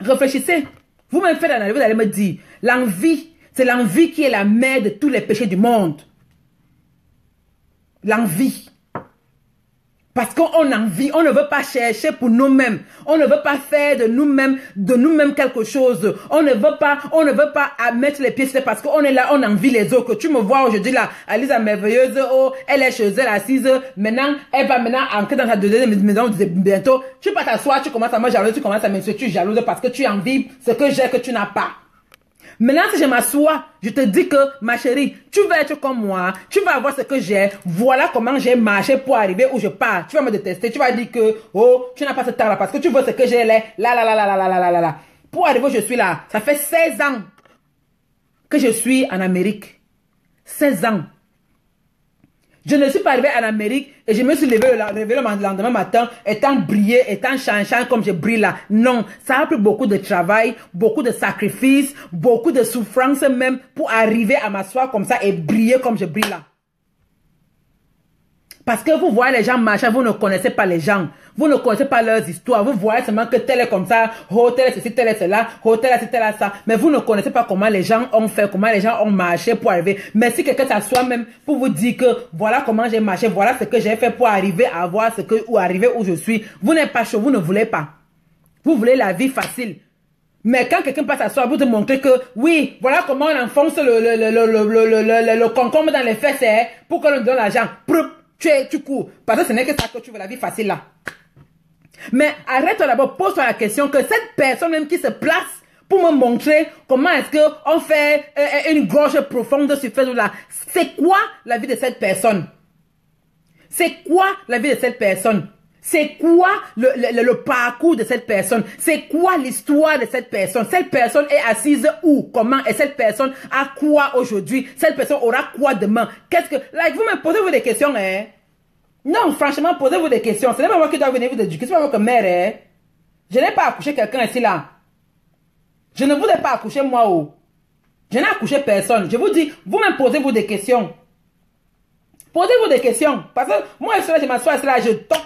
Réfléchissez. Vous-même faites l'analyse, vous allez me dire. L'envie, c'est l'envie qui est la mère de tous les péchés du monde. L'envie. Parce qu'on a envie, on ne veut pas chercher pour nous-mêmes. On ne veut pas faire de nous-mêmes quelque chose. On ne veut pas mettre les pieds sur parce qu'on est là, on envie les autres. Tu me vois aujourd'hui là, Alisa merveilleuse, oh, elle est chez elle assise. Maintenant, elle va entrer dans sa deuxième maison bientôt. Tu vas t'asseoir, tu commences à me jalouser, tu commences à m'insulter, tu es jalouse parce que tu envies ce que j'ai que tu n'as pas. Maintenant, si je m'assois, je te dis que, ma chérie, tu vas être comme moi, tu vas avoir ce que j'ai, voilà comment j'ai marché pour arriver où je pars. Tu vas me détester, tu vas dire que, oh, tu n'as pas ce temps-là parce que tu veux ce que j'ai là. Pour arriver où je suis là, ça fait 16 ans que je suis en Amérique. 16 ans. Je ne suis pas arrivé en Amérique et je me suis levé le lendemain matin étant brillé, étant changeant comme je brille là. Non, ça a pris beaucoup de travail, beaucoup de sacrifices, beaucoup de souffrance même pour arriver à m'asseoir comme ça et briller comme je brille là. Parce que vous voyez les gens marcher, vous ne connaissez pas les gens. Vous ne connaissez pas leurs histoires. Vous voyez seulement que tel est comme ça, oh, tel est ceci, tel est cela, oh, tel est ceci, tel est ça. Mais vous ne connaissez pas comment les gens ont fait, comment les gens ont marché pour arriver. Mais si quelqu'un s'assoit même pour vous dire que voilà comment j'ai marché, voilà ce que j'ai fait pour arriver à avoir ou arriver où je suis, vous n'êtes pas chaud, vous ne voulez pas. Vous voulez la vie facile. Mais quand quelqu'un passe à soi, vous te montrer que, oui, voilà comment on enfonce le concombre dans les fesses pour qu'on nous donne l'argent. Tu cours. Parce que ce n'est que ça que tu veux, la vie facile là. Mais arrête-toi d'abord, pose-toi la question que cette personne même qui se place pour me montrer comment est-ce qu'on fait une gorge profonde sur Facebook là. C'est quoi la vie de cette personne? C'est quoi la vie de cette personne? C'est quoi le parcours de cette personne? C'est quoi l'histoire de cette personne? Cette personne est assise où? Comment? Et cette personne a quoi aujourd'hui? Cette personne aura quoi demain? Qu'est-ce que... Like, vous me posez-vous des questions, hein? Non, franchement, posez-vous des questions. Ce n'est pas moi qui dois venir vous éduquer. C'est pas votre mère, hein? Je n'ai pas accouché quelqu'un ici, là. Je ne voulais pas accoucher moi, oh. Je n'ai accouché personne. Je vous dis, vous-même posez-vous des questions. Posez-vous des questions. Parce que moi, je m'assois là, je toc.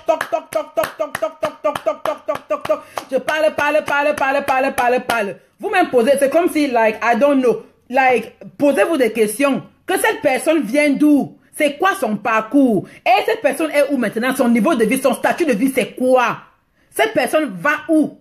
Je parle. Vous-même posez, c'est comme si, like, I don't know. Like, posez-vous des questions. Que cette personne vient d'où? C'est quoi son parcours? Et cette personne est où maintenant? Son niveau de vie, son statut de vie, c'est quoi? Cette personne va où?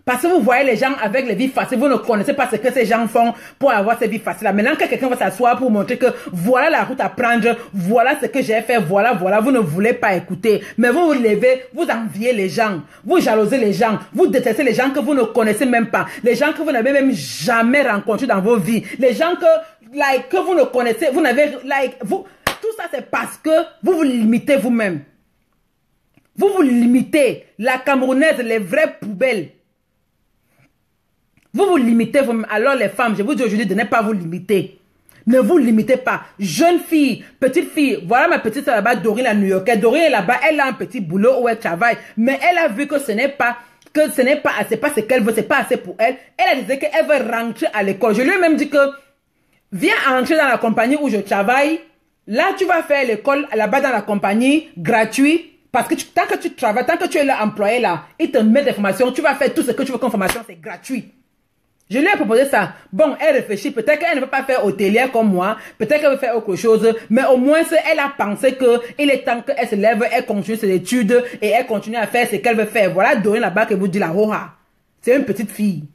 Parce que vous voyez les gens avec les vies faciles, vous ne connaissez pas ce que ces gens font pour avoir ces vies faciles. Maintenant, quand quelqu'un va s'asseoir pour montrer que voilà la route à prendre, voilà ce que j'ai fait, voilà, vous ne voulez pas écouter. Mais vous vous levez, vous enviez les gens, vous jalousez les gens, vous détestez les gens que vous ne connaissez même pas, les gens que vous n'avez même jamais rencontrés dans vos vies, les gens que vous ne connaissez, vous n'avez, tout ça c'est parce que vous vous limitez vous-même. Vous vous limitez. La Camerounaise, les vraies poubelles. Vous vous limitez vous-même. Alors les femmes, je vous dis aujourd'hui de ne pas vous limiter. Ne vous limitez pas. Jeune fille, petite fille, voilà ma petite soeur là-bas, Dorine la New-Yorkaise. Dorine est là-bas, elle a un petit boulot où elle travaille. Mais elle a vu que ce n'est pas que ce n'est pas assez, pas ce qu'elle veut, c'est pas assez pour elle. Elle a dit qu'elle veut rentrer à l'école. Je lui ai même dit que viens entrer dans la compagnie où je travaille. Là, tu vas faire l'école là-bas dans la compagnie gratuit. Parce que tant que tu travailles, tant que tu es là employé là, ils te mettent des formations, tu vas faire tout ce que tu veux comme formation, c'est gratuit. Je lui ai proposé ça. Bon, elle réfléchit. Peut-être qu'elle ne veut pas faire hôtelière comme moi. Peut-être qu'elle veut faire autre chose. Mais au moins, elle a pensé qu'il est temps qu'elle se lève, elle continue ses études et elle continue à faire ce qu'elle veut faire. Voilà Dorine là-bas qui vous dit la roha. C'est une petite fille.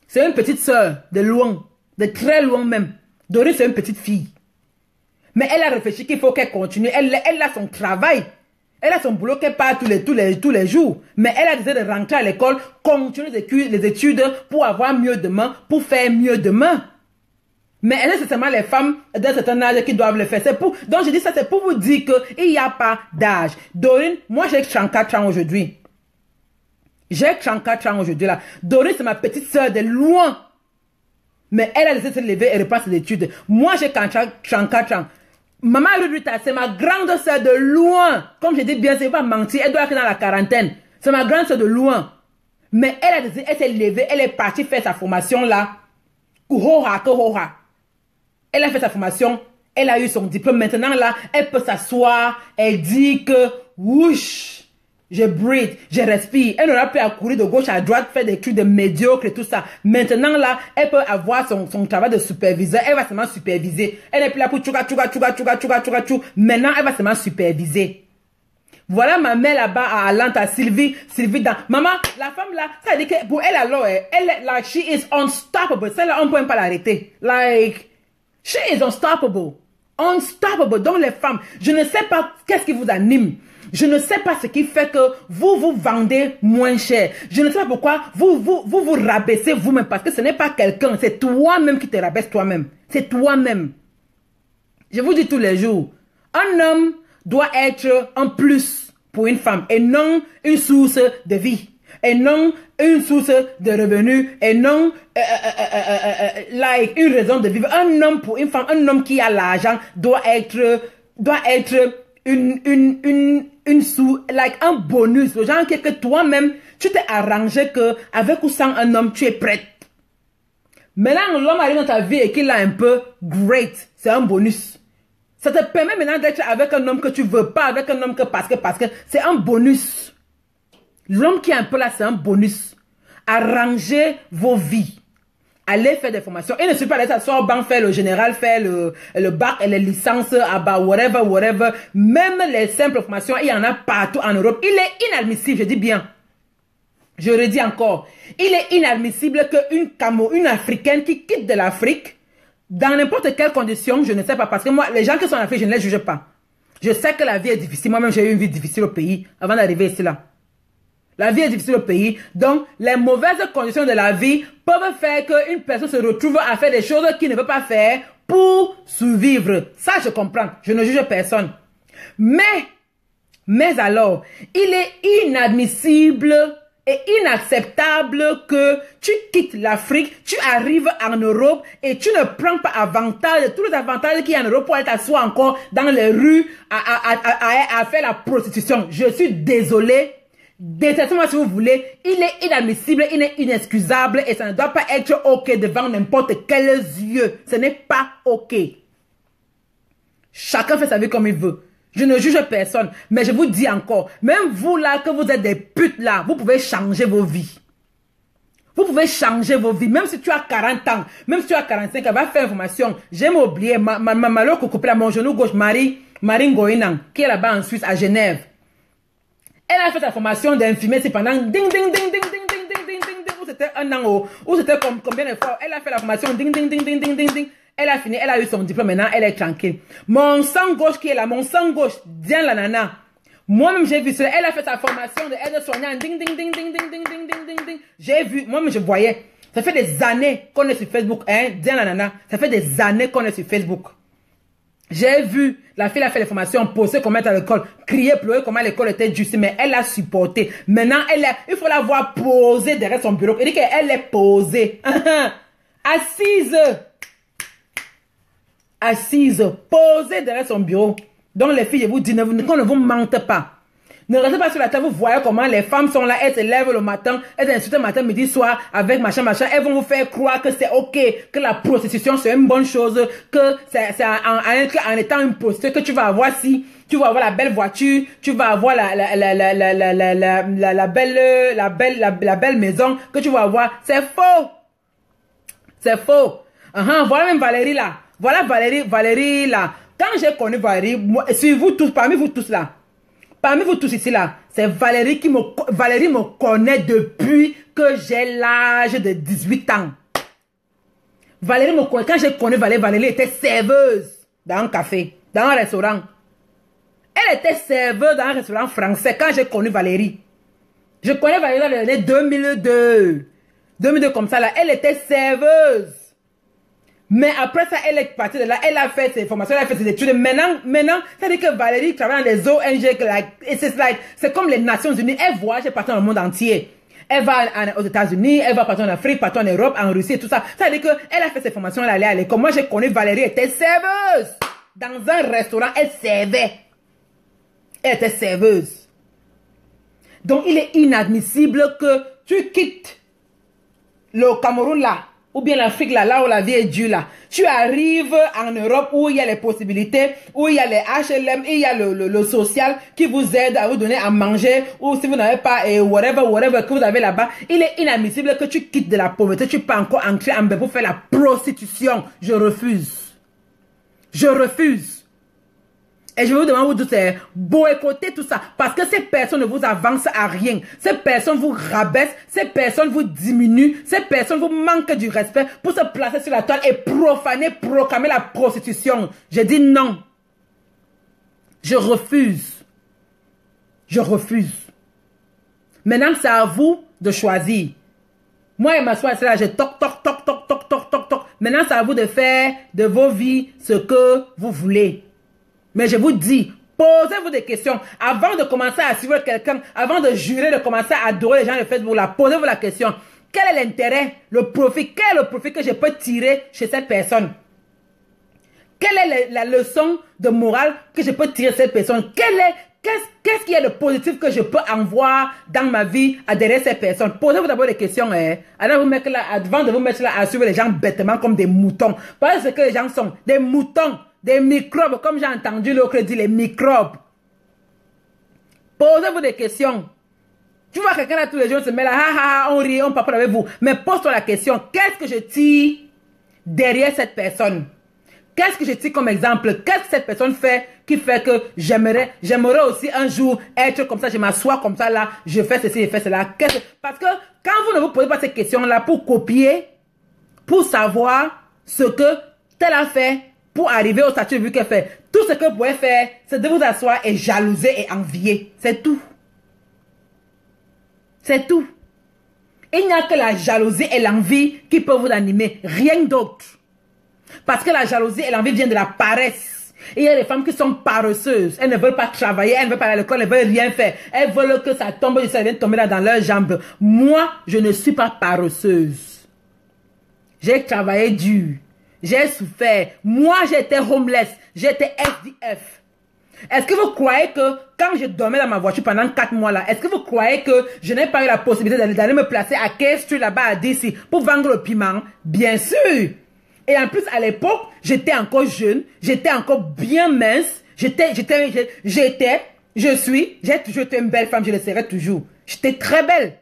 C'est une petite sœur de loin. De très loin même. Dorine, c'est une petite fille. Mais elle a réfléchi qu'il faut qu'elle continue. Elle a son travail. Elle a son boulot qu'elle part tous les jours. Mais elle a décidé de rentrer à l'école, continuer les études pour avoir mieux demain, pour faire mieux demain. Mais c'est seulement les femmes d'un certain âge qui doivent le faire. Donc je dis ça, c'est pour vous dire qu'il n'y a pas d'âge. Dorine, moi j'ai 34 ans aujourd'hui. J'ai 34 ans aujourd'hui là. Dorine, c'est ma petite soeur de loin. Mais elle a décidé de se lever et reprendre ses études. Moi j'ai 34 ans. Maman Rurita, c'est ma grande soeur de loin. Comme je dis bien, c'est pas mentir. Elle doit être dans la quarantaine. C'est ma grande soeur de loin. Mais elle s'est levée, elle est partie faire sa formation là. Elle a fait sa formation, elle a eu son diplôme. Maintenant là, elle peut s'asseoir, elle dit que, whoosh, je breathe, je respire. Elle n'aura plus à courir de gauche à droite, faire des trucs de médiocres et tout ça. Maintenant là, elle peut avoir son travail de superviseur. Elle va seulement superviser. Elle n'est plus là pour tchouga. Maintenant, elle va seulement superviser. Voilà ma mère là-bas à Atlanta, Sylvie dans. Maman, la femme là, ça veut dire que pour elle alors, like, she is unstoppable. Celle-là, on ne peut même pas l'arrêter. Like, she is unstoppable. Unstoppable. Donc les femmes, je ne sais pas qu'est-ce qui vous anime. Je ne sais pas ce qui fait que vous vendez moins cher. Je ne sais pas pourquoi vous rabaissez vous-même. Parce que ce n'est pas quelqu'un. C'est toi-même qui te rabaisse toi-même. C'est toi-même. Je vous dis tous les jours. Un homme doit être un plus pour une femme. Et non une source de vie. Et non une source de revenus. Et non like une raison de vivre. Un homme pour une femme. Un homme qui a l'argent doit être like un bonus, genre que toi-même, tu t'es arrangé que avec ou sans un homme, tu es prête. Maintenant, l'homme arrive dans ta vie et qu'il a un peu, great, c'est un bonus. Ça te permet maintenant d'être avec un homme que tu veux, pas avec un homme que parce que c'est un bonus. L'homme qui est un peu là, c'est un bonus. Arrangez vos vies. Allez faire des formations. Et ne suffit pas d'aller s'asseoir au banc, faire le général, faire le bac et les licences, whatever. Même les simples formations, il y en a partout en Europe. Il est inadmissible, je dis bien. Je redis encore. Il est inadmissible qu'une Africaine qui quitte de l'Afrique, dans n'importe quelle condition, je ne sais pas, parce que moi, les gens qui sont en Afrique, je ne les juge pas. Je sais que la vie est difficile. Moi-même, j'ai eu une vie difficile au pays avant d'arriver ici là. La vie est difficile au pays. Donc, les mauvaises conditions de la vie peuvent faire qu'une personne se retrouve à faire des choses qu'il ne veut pas faire pour survivre. Ça, je comprends. Je ne juge personne. Mais alors, il est inadmissible et inacceptable que tu quittes l'Afrique, tu arrives en Europe et tu ne prends pas avantage de tous les avantages qu'il y a en Europe pour aller t'asseoir encore dans les rues à faire la prostitution. Je suis désolée. Détestez-moi si vous voulez, il est inadmissible, il est inexcusable et ça ne doit pas être ok devant n'importe quels yeux. Ce n'est pas ok. Chacun fait sa vie comme il veut. Je ne juge personne, mais je vous dis encore, même vous là, que vous êtes des putes là, vous pouvez changer vos vies. Vous pouvez changer vos vies, même si tu as 40 ans, même si tu as 45 ans, va faire une formation. J'ai oublié, ma l'autre couple à mon genou gauche, Marie Ngoïnan, qui est là-bas en Suisse, à Genève. Elle a fait sa formation d'infirmière pendant ding, où c'était un an, où c'était combien de fois. Elle a fait la formation ding. Elle a fini, elle a eu son diplôme, maintenant elle est tranquille. Mon sang gauche qui est là, mon sang gauche, Diane la nana. Moi-même j'ai vu cela, elle a fait sa formation de aide-soignante, ding. J'ai vu, moi-même je voyais. Ça fait des années qu'on est sur Facebook, hein, Diane la nana. Ça fait des années qu'on est sur Facebook. J'ai vu, la fille a fait les formations, posé comment être à l'école, crier, pleurer comment l'école était juste, mais elle a supporté. Maintenant, il faut la voir posée derrière son bureau. Elle dit qu'elle est posée. Assise, posée derrière son bureau. Donc les filles, je vous dis, qu'on ne vous mente pas. Ne restez pas sur la table, vous voyez comment les femmes sont là, elles se lèvent le matin, elles insultent le matin, midi, soir, avec machin, elles vont vous faire croire que c'est ok, que la prostitution c'est une bonne chose, que c'est en étant une prostituée que tu vas avoir si, tu vas avoir la belle voiture, tu vas avoir la belle maison, que tu vas avoir. C'est faux. C'est faux. Voilà même Valérie là. Voilà Valérie là. Quand j'ai connu Valérie, sur vous tous, parmi vous tous là, parmi vous tous ici là, c'est Valérie Valérie me connaît depuis que j'ai l'âge de 18 ans. Valérie me connaît. Quand j'ai connu Valérie était serveuse dans un café, dans un restaurant. Elle était serveuse dans un restaurant français quand j'ai connu Valérie. Je connais Valérie dans l'année 2002. 2002 comme ça là, elle était serveuse. Mais après ça, elle est partie de là, elle a fait ses formations, elle a fait ses études. Maintenant, ça veut dire que Valérie travaille dans les ONG, c'est comme les Nations Unies, elle voyage partout dans le monde entier. Elle va aux États-Unis, elle va partout en Afrique, partout en Europe, en Russie et tout ça. Ça veut dire qu'elle a fait ses formations, elle allait à l'école. Moi, j'ai connu Valérie, elle était serveuse. Dans un restaurant, elle servait. Elle était serveuse. Donc, il est inadmissible que tu quittes le Cameroun là, ou bien l'Afrique là où la vie est dure là. Tu arrives en Europe où il y a les possibilités, où il y a les HLM, il y a le social qui vous aide à vous donner à manger, ou si vous n'avez pas, whatever que vous avez là-bas. Il est inadmissible que tu quittes de la pauvreté, tu peux encore entrer en bain pour faire la prostitution. Je refuse. Je refuse. Et je vous demande, vous tous, boycotter tout ça. Parce que ces personnes ne vous avancent à rien. Ces personnes vous rabaissent. Ces personnes vous diminuent. Ces personnes vous manquent du respect pour se placer sur la toile et proclamer la prostitution. Je dis non. Je refuse. Je refuse. Maintenant, c'est à vous de choisir. Moi, je m'assois là, je toc. Maintenant, c'est à vous de faire de vos vies ce que vous voulez. Mais je vous dis, posez-vous des questions. Avant de commencer à suivre quelqu'un, avant de jurer, de commencer à adorer les gens de Facebook, là, posez-vous la question. Quel est l'intérêt, le profit, quel est le profit que je peux tirer chez cette personne? Quelle est la leçon de morale que je peux tirer de cette personne? Qu'est-ce qu'il y a de positif que je peux avoir dans ma vie derrière cette personne? Posez-vous d'abord des questions. Avant de vous mettre là à suivre les gens bêtement comme des moutons. Parce que les gens sont des moutons. Des microbes, comme j'ai entendu l'autre dire, les microbes. Posez-vous des questions. Tu vois quelqu'un là tous les jours se met là, on rit, on parle avec vous. Mais pose-toi la question, qu'est-ce que je tire derrière cette personne? Qu'est-ce que je tire comme exemple? Qu'est-ce que cette personne fait qui fait que j'aimerais aussi un jour être comme ça, je m'assois comme ça là, je fais ceci, je fais cela. Parce que quand vous ne vous posez pas ces questions-là pour copier, pour savoir ce que tel a fait, pour arriver au statut de vue qu'elle fait, tout ce que vous pouvez faire, c'est de vous asseoir et jalouser et envier. C'est tout. C'est tout. Il n'y a que la jalousie et l'envie qui peuvent vous animer. Rien d'autre. Parce que la jalousie et l'envie viennent de la paresse. Et il y a des femmes qui sont paresseuses. Elles ne veulent pas travailler, elles ne veulent pas aller à l'école, elles ne veulent rien faire. Elles veulent que ça tombe, ça vienne tomber là dans leurs jambes. Moi, je ne suis pas paresseuse. J'ai travaillé dur. J'ai souffert. Moi, j'étais homeless. J'étais SDF. Est-ce que vous croyez que quand je dormais dans ma voiture pendant 4 mois là, est-ce que vous croyez que je n'ai pas eu la possibilité d'aller me placer à K Street là-bas à DC pour vendre le piment? Bien sûr. Et en plus, à l'époque, j'étais encore jeune. J'étais encore bien mince. Je suis, j'ai toujours été une belle femme. Je le serai toujours. J'étais très belle.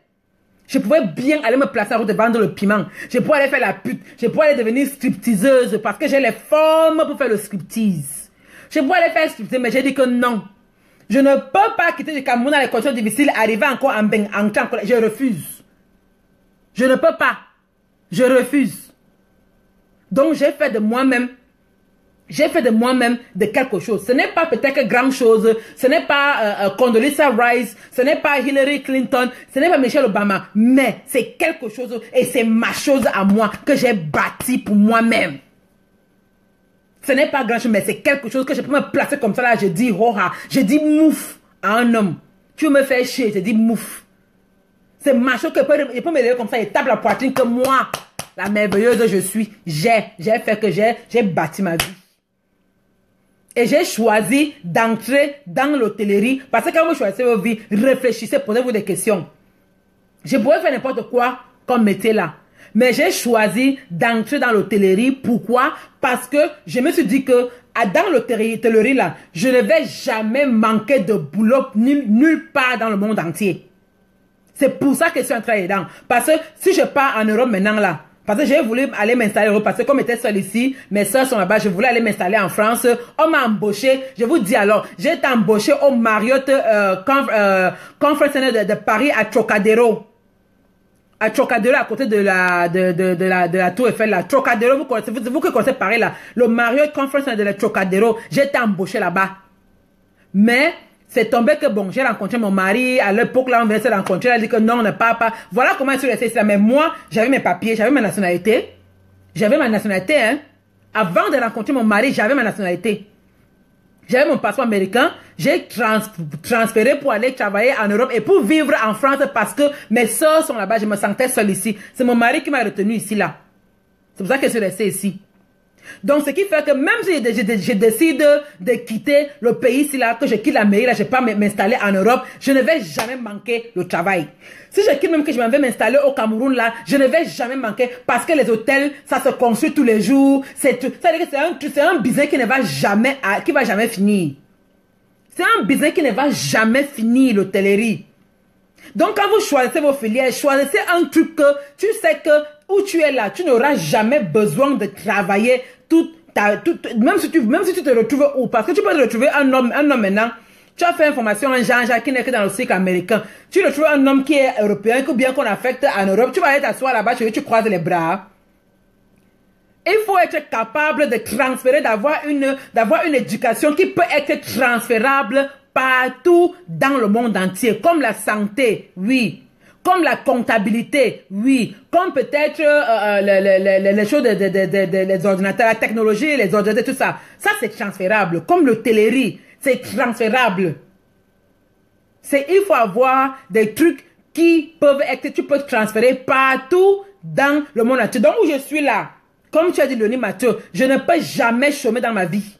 Je pouvais bien aller me placer en route de vendre le piment. Je pouvais aller faire la pute. Je pouvais aller devenir stripteaseuse parce que j'ai les formes pour faire le striptease. Je pouvais aller faire striptease, mais j'ai dit que non. Je ne peux pas quitter le Cameroun dans les conditions difficiles, arriver encore en colère. Je refuse. Je ne peux pas. Je refuse. Donc j'ai fait de moi-même. J'ai fait de moi-même de quelque chose. Ce n'est pas peut-être grand chose. Ce n'est pas Condoleezza Rice. Ce n'est pas Hillary Clinton. Ce n'est pas Michelle Obama. Mais c'est quelque chose et c'est ma chose à moi que j'ai bâti pour moi-même. Ce n'est pas grand chose, mais c'est quelque chose que je peux me placer comme ça là. Je dis hoha. Je dis mouf à un homme. Tu me fais chier. Je dis mouf. C'est ma chose que je peux me lever comme ça et tape la poitrine que moi, la merveilleuse je suis, j'ai fait que j'ai bâti ma vie. Et j'ai choisi d'entrer dans l'hôtellerie parce que quand vous choisissez vos vies, réfléchissez, posez-vous des questions. Je pourrais faire n'importe quoi comme métier là. Mais j'ai choisi d'entrer dans l'hôtellerie. Pourquoi? Parce que je me suis dit que dans l'hôtellerie là, je ne vais jamais manquer de boulot nulle part dans le monde entier. C'est pour ça que je suis entrée dedans. Parce que si je pars en Europe maintenant là, parce que j'ai voulu aller m'installer en Europe, parce que comme j'étais seule ici, mes soeurs sont là-bas, je voulais aller m'installer en France. On m'a embauché. Je vous dis alors, j'ai été embauché au Marriott Conference Center de Paris à Trocadéro. À Trocadéro, à côté de la Tour Eiffel, là. Trocadéro, vous qui connaissez Paris, là. Le Marriott Conference Center de la Trocadéro, j'ai été embauché là-bas. Mais, c'est tombé que bon, j'ai rencontré mon mari, à l'époque là, on venait se rencontrer, elle a dit que non, on ne part pas. Voilà comment je suis restée ici là. Mais moi, j'avais mes papiers, j'avais ma nationalité. J'avais ma nationalité, hein. Avant de rencontrer mon mari, j'avais ma nationalité. J'avais mon passeport américain, j'ai transféré pour aller travailler en Europe et pour vivre en France parce que mes soeurs sont là-bas, je me sentais seule ici. C'est mon mari qui m'a retenu ici là. C'est pour ça que je suis restée ici. Donc, ce qui fait que même si je décide de quitter le pays ici là, que je quitte l'Amérique là, je ne vais pas m'installer en Europe, je ne vais jamais manquer le travail. Si je quitte même que je vais m'installer au Cameroun là, je ne vais jamais manquer parce que les hôtels, ça se construit tous les jours. C'est-à-dire que c'est un business qui ne va jamais finir. C'est un business qui ne va jamais finir, l'hôtellerie. Donc, quand vous choisissez vos filières, choisissez un truc que tu sais que où tu es là, tu n'auras jamais besoin de travailler même si tu te retrouves où, parce que tu peux te retrouver un homme maintenant, tu as fait une formation en Jean-Jacques qui n'est que dans le cycle américain, tu retrouves un homme qui est européen, ou bien qu'on affecte en Europe, tu vas aller t'asseoir là-bas, tu croises les bras. Il faut être capable de transférer, d'avoir une éducation qui peut être transférable partout dans le monde entier, comme la santé, oui. Comme la comptabilité, oui. Comme peut-être les choses, les ordinateurs, la technologie, les ordinateurs, tout ça. Ça, c'est transférable. Comme l'hôtellerie, c'est transférable. Il faut avoir des trucs qui peuvent être, tu peux transférer partout dans le monde entier. Donc, où je suis là, comme tu as dit, Léonie Mathieu, je ne peux jamais chômer dans ma vie.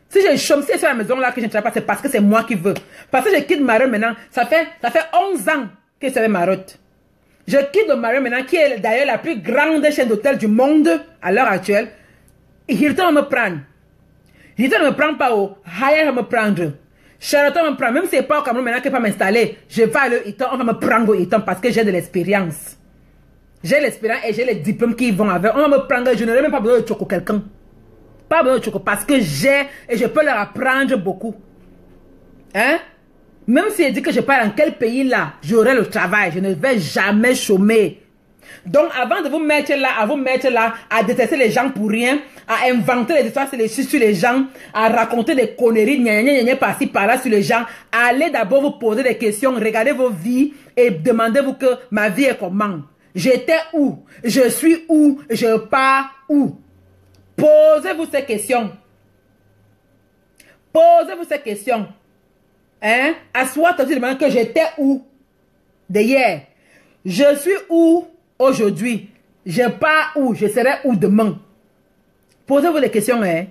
Si je chôme, si c'est à la maison là que je ne travaille pas, c'est parce que c'est moi qui veux. Parce que je quitte Marriott maintenant, ça fait 11 ans que c'est Marriott. Je quitte le Marriott maintenant, qui est d'ailleurs la plus grande chaîne d'hôtels du monde à l'heure actuelle. Hilton va me prendre. Hilton ne me prend pas au Hyatt va me prendre. Sheraton va me prendre. Même si c'est pas au Cameroun maintenant qu'il va m'installer, je vais aller au Hilton, on va me prendre au Hilton parce que j'ai de l'expérience. J'ai l'expérience et j'ai les diplômes qui vont avec. On va me prendre, je n'aurai même pas besoin de choco quelqu'un. Pas besoin de choco parce que j'ai et je peux leur apprendre beaucoup. Hein? Même si je dis que je pars dans quel pays là, j'aurai le travail, je ne vais jamais chômer. Donc avant de vous mettre là, à détester les gens pour rien, à inventer les histoires sur les gens, à raconter des conneries, par-ci par-là sur les gens, allez d'abord vous poser des questions, regardez vos vies et demandez-vous que ma vie est comment? J'étais où? Je suis où? Je pars où? Posez-vous ces questions. Posez-vous ces questions. Hein? Assois-toi, tu demandes que j'étais où? D'hier. Je suis où aujourd'hui? Je pars où? Je serai où demain? Posez-vous des questions, hein?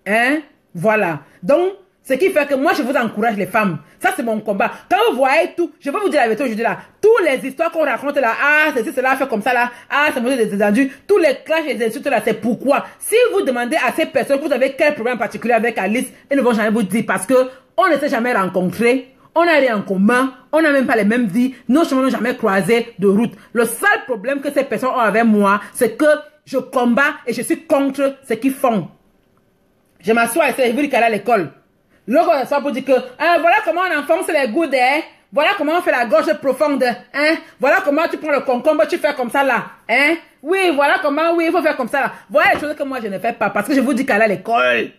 Hein? Voilà. Donc, ce qui fait que moi, je vous encourage les femmes. Ça, c'est mon combat. Quand vous voyez tout, je vais vous dire la vérité aujourd'hui là. Toutes les histoires qu'on raconte là, ah, c'est cela, fait comme ça là, ah, c'est des détendus. Tous les clashs et les insultes là, c'est pourquoi. Si vous demandez à ces personnes que vous avez quel problème particulier avec Alice, elles ne vont jamais vous dire parce que on ne s'est jamais rencontrés. On n'a rien en commun, on n'a même pas les mêmes vies, nos chemins n'ont jamais croisé de route. Le seul problème que ces personnes ont avec moi, c'est que je combats et je suis contre ce qu'ils font. Je m'assois et je vous dis qu'elle est à l'école. L'autre on s'assoit pour dire que, hein, voilà comment on enfonce les gouttes, hein. Voilà comment on fait la gorge profonde, hein. Voilà comment tu prends le concombre, tu fais comme ça là, hein. Oui, voilà comment, oui, il faut faire comme ça là. Voilà les choses que moi je ne fais pas parce que je vous dis qu'elle est à l'école.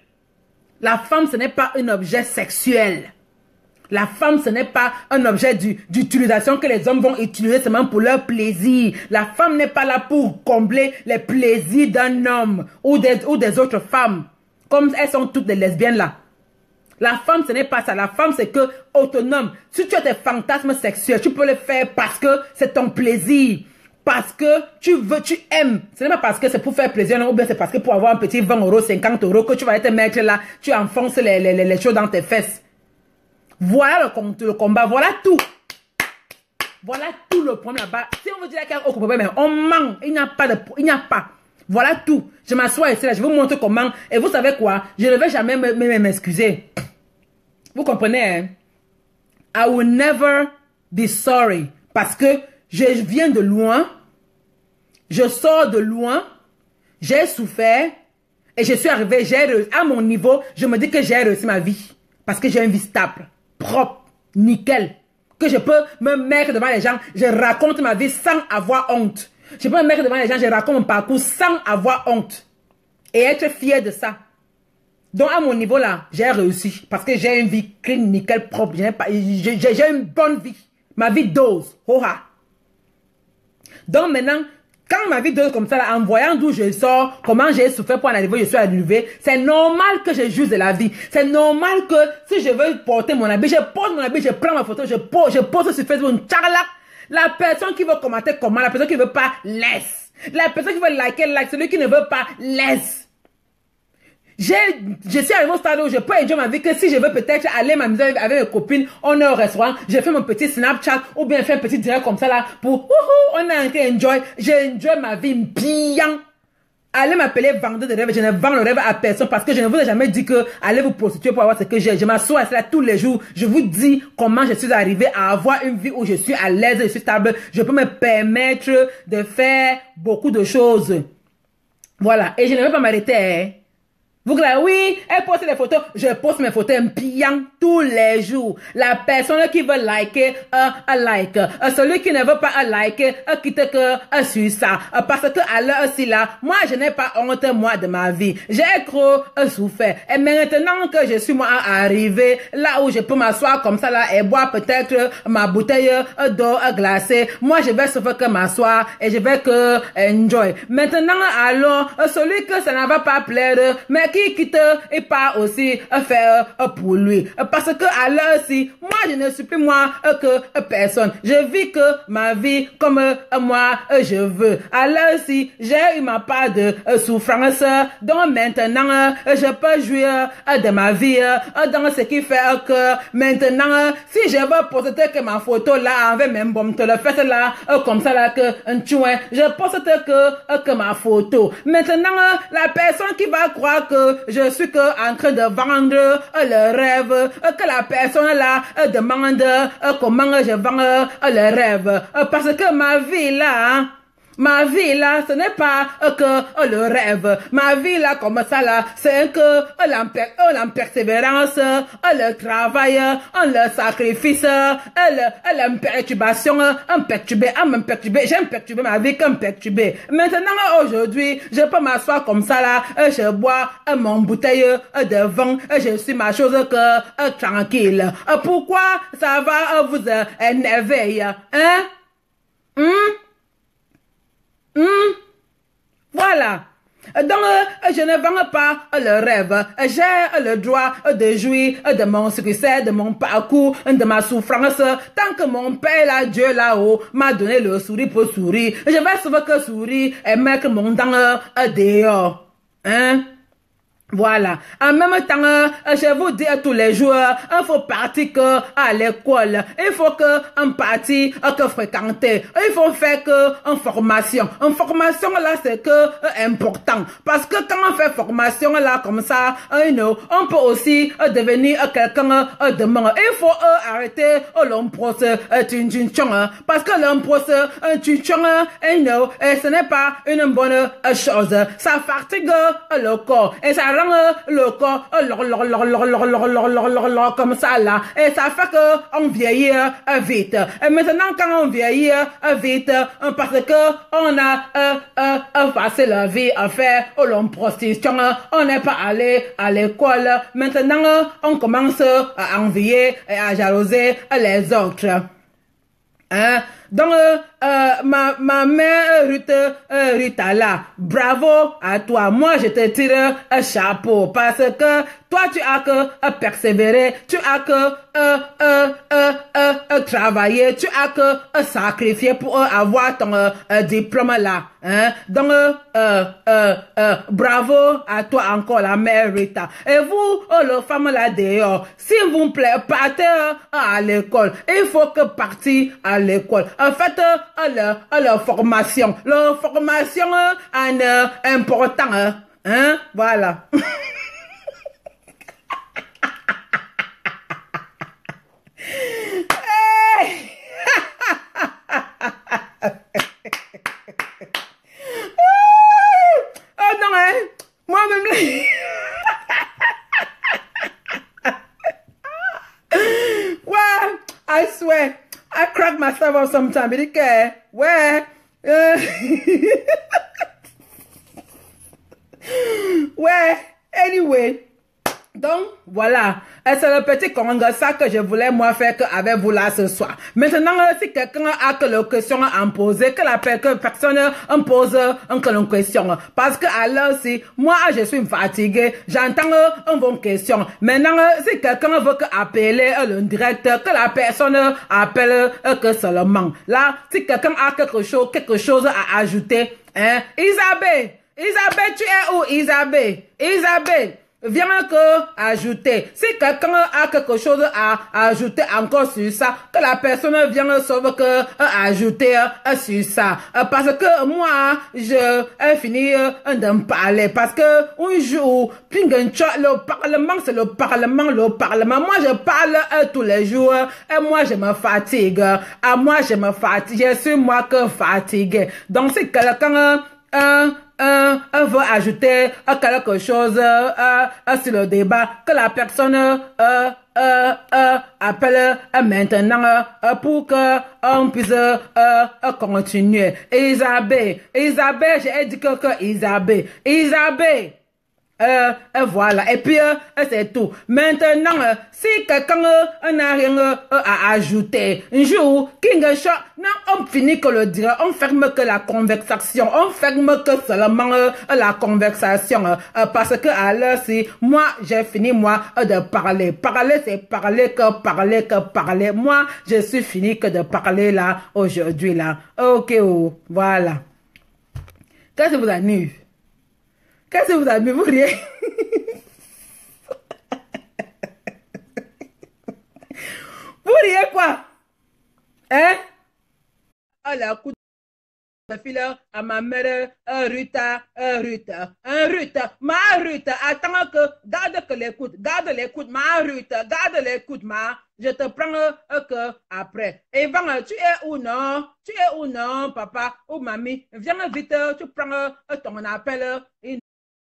La femme, ce n'est pas un objet sexuel. La femme, ce n'est pas un objet d'utilisation que les hommes vont utiliser seulement pour leur plaisir. La femme n'est pas là pour combler les plaisirs d'un homme ou des autres femmes. Comme elles sont toutes des lesbiennes là. La femme, ce n'est pas ça. La femme, c'est que autonome. Si tu as des fantasmes sexuels, tu peux le faire parce que c'est ton plaisir. parce que tu aimes. Ce n'est pas parce que c'est pour faire plaisir, non, ou bien c'est parce que pour avoir un petit 20 €, 50 € que tu vas te mettre là, tu enfonces les choses dans tes fesses. Voilà le combat, voilà tout. Voilà tout le problème là-bas. Si on veut dire qu'il y a aucun problème, on ment. Il n'y a pas. Voilà tout. Je m'assois ici là, je vous montre comment. Et vous savez quoi? Je ne vais jamais m'excuser. Vous comprenez, hein? I will never be sorry. Parce que je viens de loin. Je sors de loin. J'ai souffert. Et je suis arrivé, à mon niveau, je me dis que j'ai réussi ma vie. Parce que j'ai une vie stable, propre, nickel. Que je peux me mettre devant les gens, je raconte ma vie sans avoir honte. Je peux me mettre devant les gens, je raconte mon parcours sans avoir honte. Et être fier de ça. Donc à mon niveau là, j'ai réussi. Parce que j'ai une vie clean, nickel, propre. J'ai une bonne vie. Ma vie dose. Hoha. Donc maintenant, quand ma vie dose comme ça, là, en voyant d'où je sors, comment j'ai souffert pour en arriver, je suis arrivé, c'est normal que je juge de la vie. C'est normal que si je veux porter mon habit, je pose mon habit, je prends ma photo, je pose sur Facebook, tcharlak. La personne qui veut commenter, comment, la personne qui veut pas, laisse. La personne qui veut liker, like, celui qui ne veut pas, laisse. Je suis arrivé au stade où je peux enjoy ma vie que si je veux peut-être aller m'amuser avec mes copines, on est au restaurant, je fais mon petit Snapchat ou bien faire un petit direct comme ça là pour on a un peu enjoy, j'enjoy ma vie bien. Allez m'appeler vendeur de rêve, je ne vends le rêve à personne parce que je ne vous ai jamais dit que allez vous prostituer pour avoir ce que j'ai. Je m'assois là tous les jours, je vous dis comment je suis arrivé à avoir une vie où je suis à l'aise, je suis stable, je peux me permettre de faire beaucoup de choses. Voilà, et je ne vais pas m'arrêter, hein. Vous dites, oui, elle poste des photos. Je poste mes photos bien tous les jours. La personne qui veut liker, like. Celui qui ne veut pas liker, quitte que sur ça. Parce que à l'heure aussi là, moi je n'ai pas honte moi de ma vie. J'ai trop souffert. Et maintenant que je suis moi arrivé là où je peux m'asseoir comme ça là et boire peut-être ma bouteille d'eau glacée, moi je vais sauf que m'asseoir et je vais que enjoy. Maintenant alors, celui que ça ne va pas plaire, mais qui quitte et pas aussi faire pour lui. Parce que à l'heure ci, moi je ne suis plus moi que personne. Je vis que ma vie comme moi je veux. À l'heure ci, j'ai eu ma part de souffrance. Donc maintenant, je peux jouir de ma vie dans ce qui fait que maintenant, si je veux poster que ma photo là avec même bon te le fait là comme ça là que tu vois, je poste que ma photo. Maintenant, la personne qui va croire que je suis en train de vendre le rêve, que la personne là demande comment je vends le rêve. Parce que ma vie là, ce n'est pas que le rêve. Ma vie là, comme ça là, c'est que la persévérance, le travail, le sacrifice, la perturbation, j'aime perturber ma vie comme perturber. Maintenant, aujourd'hui, je peux m'asseoir comme ça là, je bois mon bouteille de vin, je suis ma chose que tranquille. Pourquoi ça va vous énerver, hein? Voilà. Donc, je ne vends pas le rêve. J'ai le droit de jouir de mon succès, de mon parcours, de ma souffrance. Tant que mon père, là, Dieu là-haut, m'a donné le sourire pour sourire, je vais souvent que sourire et mettre mon dent dehors. Hein? Voilà. En même temps, je vous dis tous les jours, il faut partir que à l'école. Il faut que on partir que fréquenter. Il faut faire que en formation. En formation là, c'est que important. Parce que quand on fait formation là comme ça, on peut aussi devenir quelqu'un de monde. Il faut arrêter l'emploi parce que l'emploi ce n'est pas une bonne chose. Ça fatigue le corps et ça le corps comme ça là et ça fait que on vieillit vite. Et maintenant quand on vieillit vite parce que on a passé la vie à faire l'improstitution, on n'est pas allé à l'école. Maintenant on commence à envier et à jalouser les autres. Hein? Donc, ma mère Rita là, bravo à toi. Moi, je te tire un chapeau parce que toi, tu as que persévérer, tu as que travailler, tu as que sacrifier pour avoir ton diplôme là. Hein? Donc, bravo à toi encore, la mère Rita. Et vous, les femmes là dehors, s'il vous plaît, partez à l'école. Il faut que partir à l'école. En fait, la formation. La formation est important. Hein? Voilà. Oh non, hein? Moi-même, ouais, I swear, I crack myself up sometimes. Mais que, ouais, ouais, anyway. Donc, voilà. C'est le petit congo ça que je voulais moi faire avec vous là ce soir. Maintenant, si quelqu'un a que la question à me poser, que personne me pose une question. Parce que alors, si moi je suis fatigué, j'entends une bonne question. Maintenant, si quelqu'un veut appeler le direct, que la personne appelle que seulement. Là, si quelqu'un a quelque chose à ajouter, hein, Isabelle, tu es où, Isabelle? Isabelle. Viens que ajouter. Si quelqu'un a quelque chose à ajouter encore sur ça, que la personne vienne sauf que ajouter sur ça. Parce que moi, je fini de me parler. Parce que un jour, le Parlement, c'est le Parlement. Moi, je parle tous les jours et moi, je me fatigue. Moi, je me fatigue. Je suis moi que fatigué. Donc, si quelqu'un veut ajouter quelque chose sur le débat, que la personne appelle maintenant pour que on puisse continuer. Isabelle, j'ai dit que Isabelle, voilà. Et puis, c'est tout. Maintenant, si quelqu'un n'a rien à ajouter, un jour, non, on finit que le dire, on ferme que la conversation, on ferme que seulement la conversation. Parce que alors, si moi, j'ai fini, moi, de parler. Parler, c'est parler que parler. Moi, je suis fini que de parler là, aujourd'hui, là. Ok, oh, voilà. Qu'est-ce que vous arrive? Qu'est-ce que vous avez, vous riez? Vous riez quoi? Hein? Ah, la coup de fil à ma mère, Ruta, ma Ruta, attends que, garde l'écoute, ma, je te prends que après. Et ben, tu es où non, papa ou mamie, viens vite, tu prends ton appel,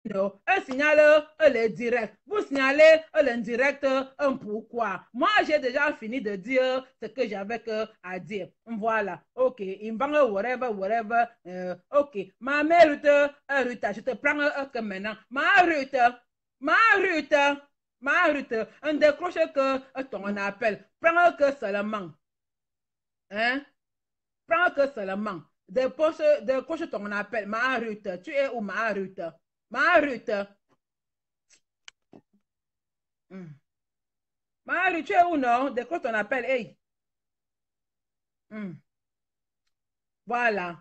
non, un signal le direct. Vous signalez l'indirect pourquoi. Moi, j'ai déjà fini de dire ce que j'avais à dire. Voilà. Ok. Whatever. Ok. Ma mère, Ruta, je te prends que maintenant. Ma Ruta, on décroche que ton appel. Prends que seulement. Hein? Prends que seulement. Décroche ton appel. Ma Ruta, tu es où, ma Ruta? Ma Ruta. Ma Ruta, tu es où non? Décroche ton appel. Hey. Voilà.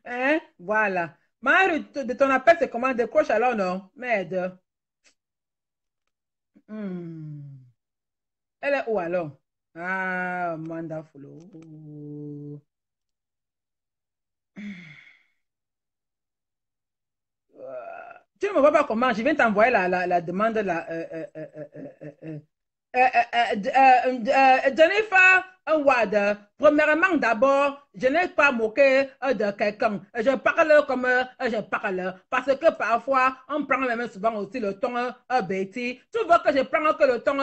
Hein? Voilà. Ma Ruta, de ton appel, c'est comment? Décroche alors, non? Merde. Elle est où alors? Ah, Mandafolo. Tu ne me vois pas comment? Je viens t'envoyer la demande. Jennifer Ward, premièrement, d'abord, je n'ai pas moqué de quelqu'un. Je parle comme je parle. Parce que parfois, on prend même souvent aussi le ton Betty. Tu vois que je prends que le ton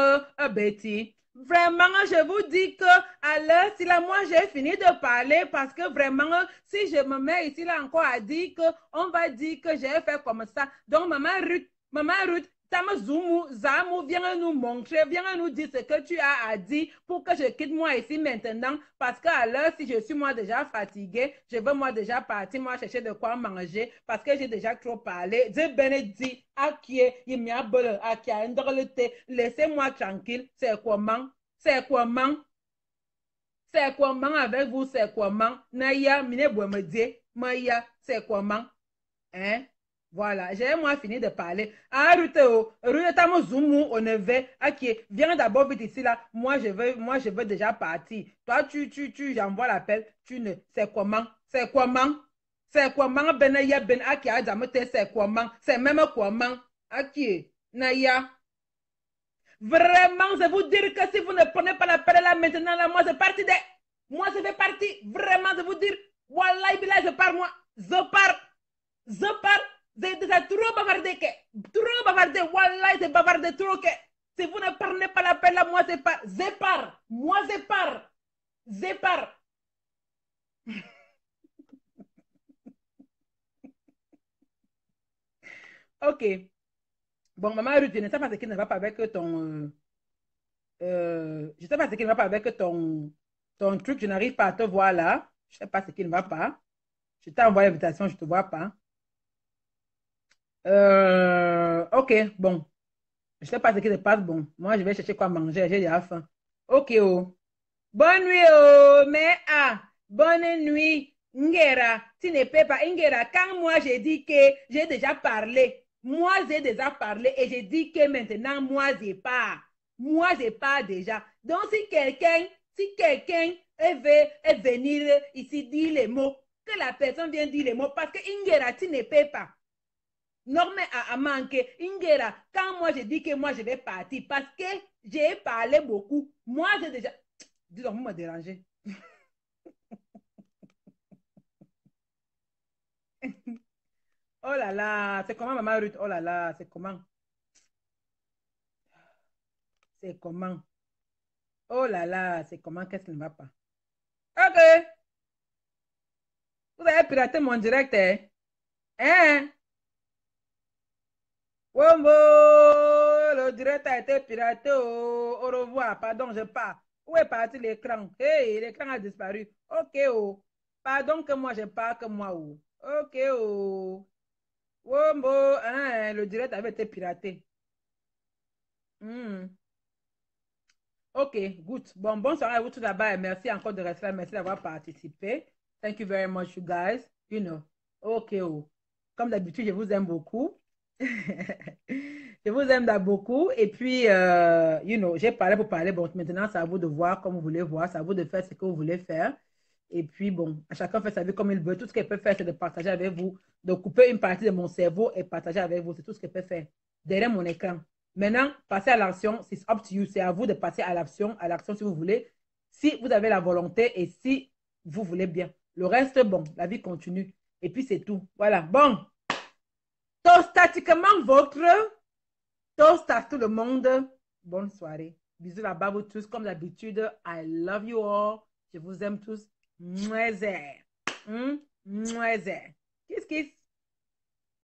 Betty. Vraiment, je vous dis que à l'heure, si là, moi, j'ai fini de parler parce que vraiment, si je me mets ici là encore à dire que on va dire que j'ai fait comme ça. Donc, Maman Ruth, Tamazumu, Zamou, viens nous montrer, viens nous dire ce que tu as à dire pour que je quitte moi ici maintenant. Parce qu'à l'heure, si je suis moi déjà fatiguée, je veux moi déjà partir, moi chercher de quoi manger parce que j'ai déjà trop parlé. Dieu bénédit, à qui est, il m'y a bolé, à qui a un thé. Laissez-moi tranquille. C'est comment? C'est comment? C'est comment avec vous? C'est comment? Naya, mine boemedie, Maya, c'est comment? Hein? Voilà, j'ai moi fini de parler. Ah, Ruteo, Rutamo Zoumou, on ne veut. Ok, viens d'abord vite ici là. Moi, je veux déjà partir. Toi, j'envoie l'appel. Tu ne. C'est comment? C'est comment? C'est comment? Benaya Ben Aki Adamete, c'est comment? C'est même comment? Ok, Naya. Vraiment, je vous dire que si vous ne prenez pas l'appel là maintenant, là, moi, c'est parti de. Moi, je vais partir. Vraiment, je vous dire. Wallah, je pars, moi. Je pars. Je pars. J'ai déjà trop bavardé. Trop bavardé. Wallah, j'ai bavardé trop. Si vous ne prenez pas l'appel là, moi, c'est pas. Je pars. Moi, je pars. Je pars. Ok. Bon, maman Ruth, je ne sais pas ce qui ne va pas avec ton. Je ne sais pas ce qui ne va pas avec ton truc. Je n'arrive pas à te voir là. Je ne sais pas ce qui ne va pas. Je t'ai envoyé l'invitation, je ne te vois pas. Ok, bon. Je ne sais pas ce qui se passe. Bon, moi, je vais chercher quoi manger. J'ai déjà faim. Ok, oh. Bonne nuit, oh. Mais, ah, bonne nuit. Ngera, tu ne peux pas. Ngera, quand moi, j'ai dit que j'ai déjà parlé. Moi, j'ai déjà parlé et j'ai dit que maintenant, moi, j'ai pas. Moi, j'ai pas déjà. Donc, si quelqu'un veut venir ici dire les mots, que la personne vienne dire les mots, parce que Ingera, tu ne peux pas. Norme a manqué. Ingera, quand moi je dis que moi je vais partir, parce que j'ai parlé beaucoup, moi j'ai déjà. Dis donc, vous me dérangez. Oh là là, c'est comment, maman Ruth? Oh là là, c'est comment? C'est comment? Oh là là, c'est comment? Qu'est-ce qui ne va pas? Ok, vous avez piraté mon direct, hein? Hein? Wombo, le direct a été piraté. Oh, au revoir, pardon, je pars. Où est parti l'écran? Hey, l'écran a disparu. Ok, oh. Pardon que moi, je pars que moi, oh. Ok, oh. Wombo, hein, le direct avait été piraté. Hmm. Ok, good. Bon, bonsoir à vous tous là-bas et merci encore de rester là. Merci d'avoir participé. Thank you very much, you guys. You know. Ok, oh. Comme d'habitude, je vous aime beaucoup. Je vous aime beaucoup. Et puis, j'ai parlé pour parler. Bon, maintenant, c'est à vous de voir comme vous voulez voir. C'est à vous de faire ce que vous voulez faire. Et puis, bon, à chacun fait sa vie comme il veut. Tout ce qu'elle peut faire, c'est de partager avec vous, de couper une partie de mon cerveau et partager avec vous. C'est tout ce qu'elle peut faire derrière mon écran. Maintenant, passer à l'action, c'est up to you. C'est à vous de passer à l'action si vous voulez, si vous avez la volonté et si vous voulez bien. Le reste, bon, la vie continue. Et puis, c'est tout. Voilà. Bon, statiquement votre, toast à tout le monde. Bonne soirée. Bisous là-bas, vous tous. Comme d'habitude, I love you all. Je vous aime tous. Mouais. Mouais. Kiss, kiss.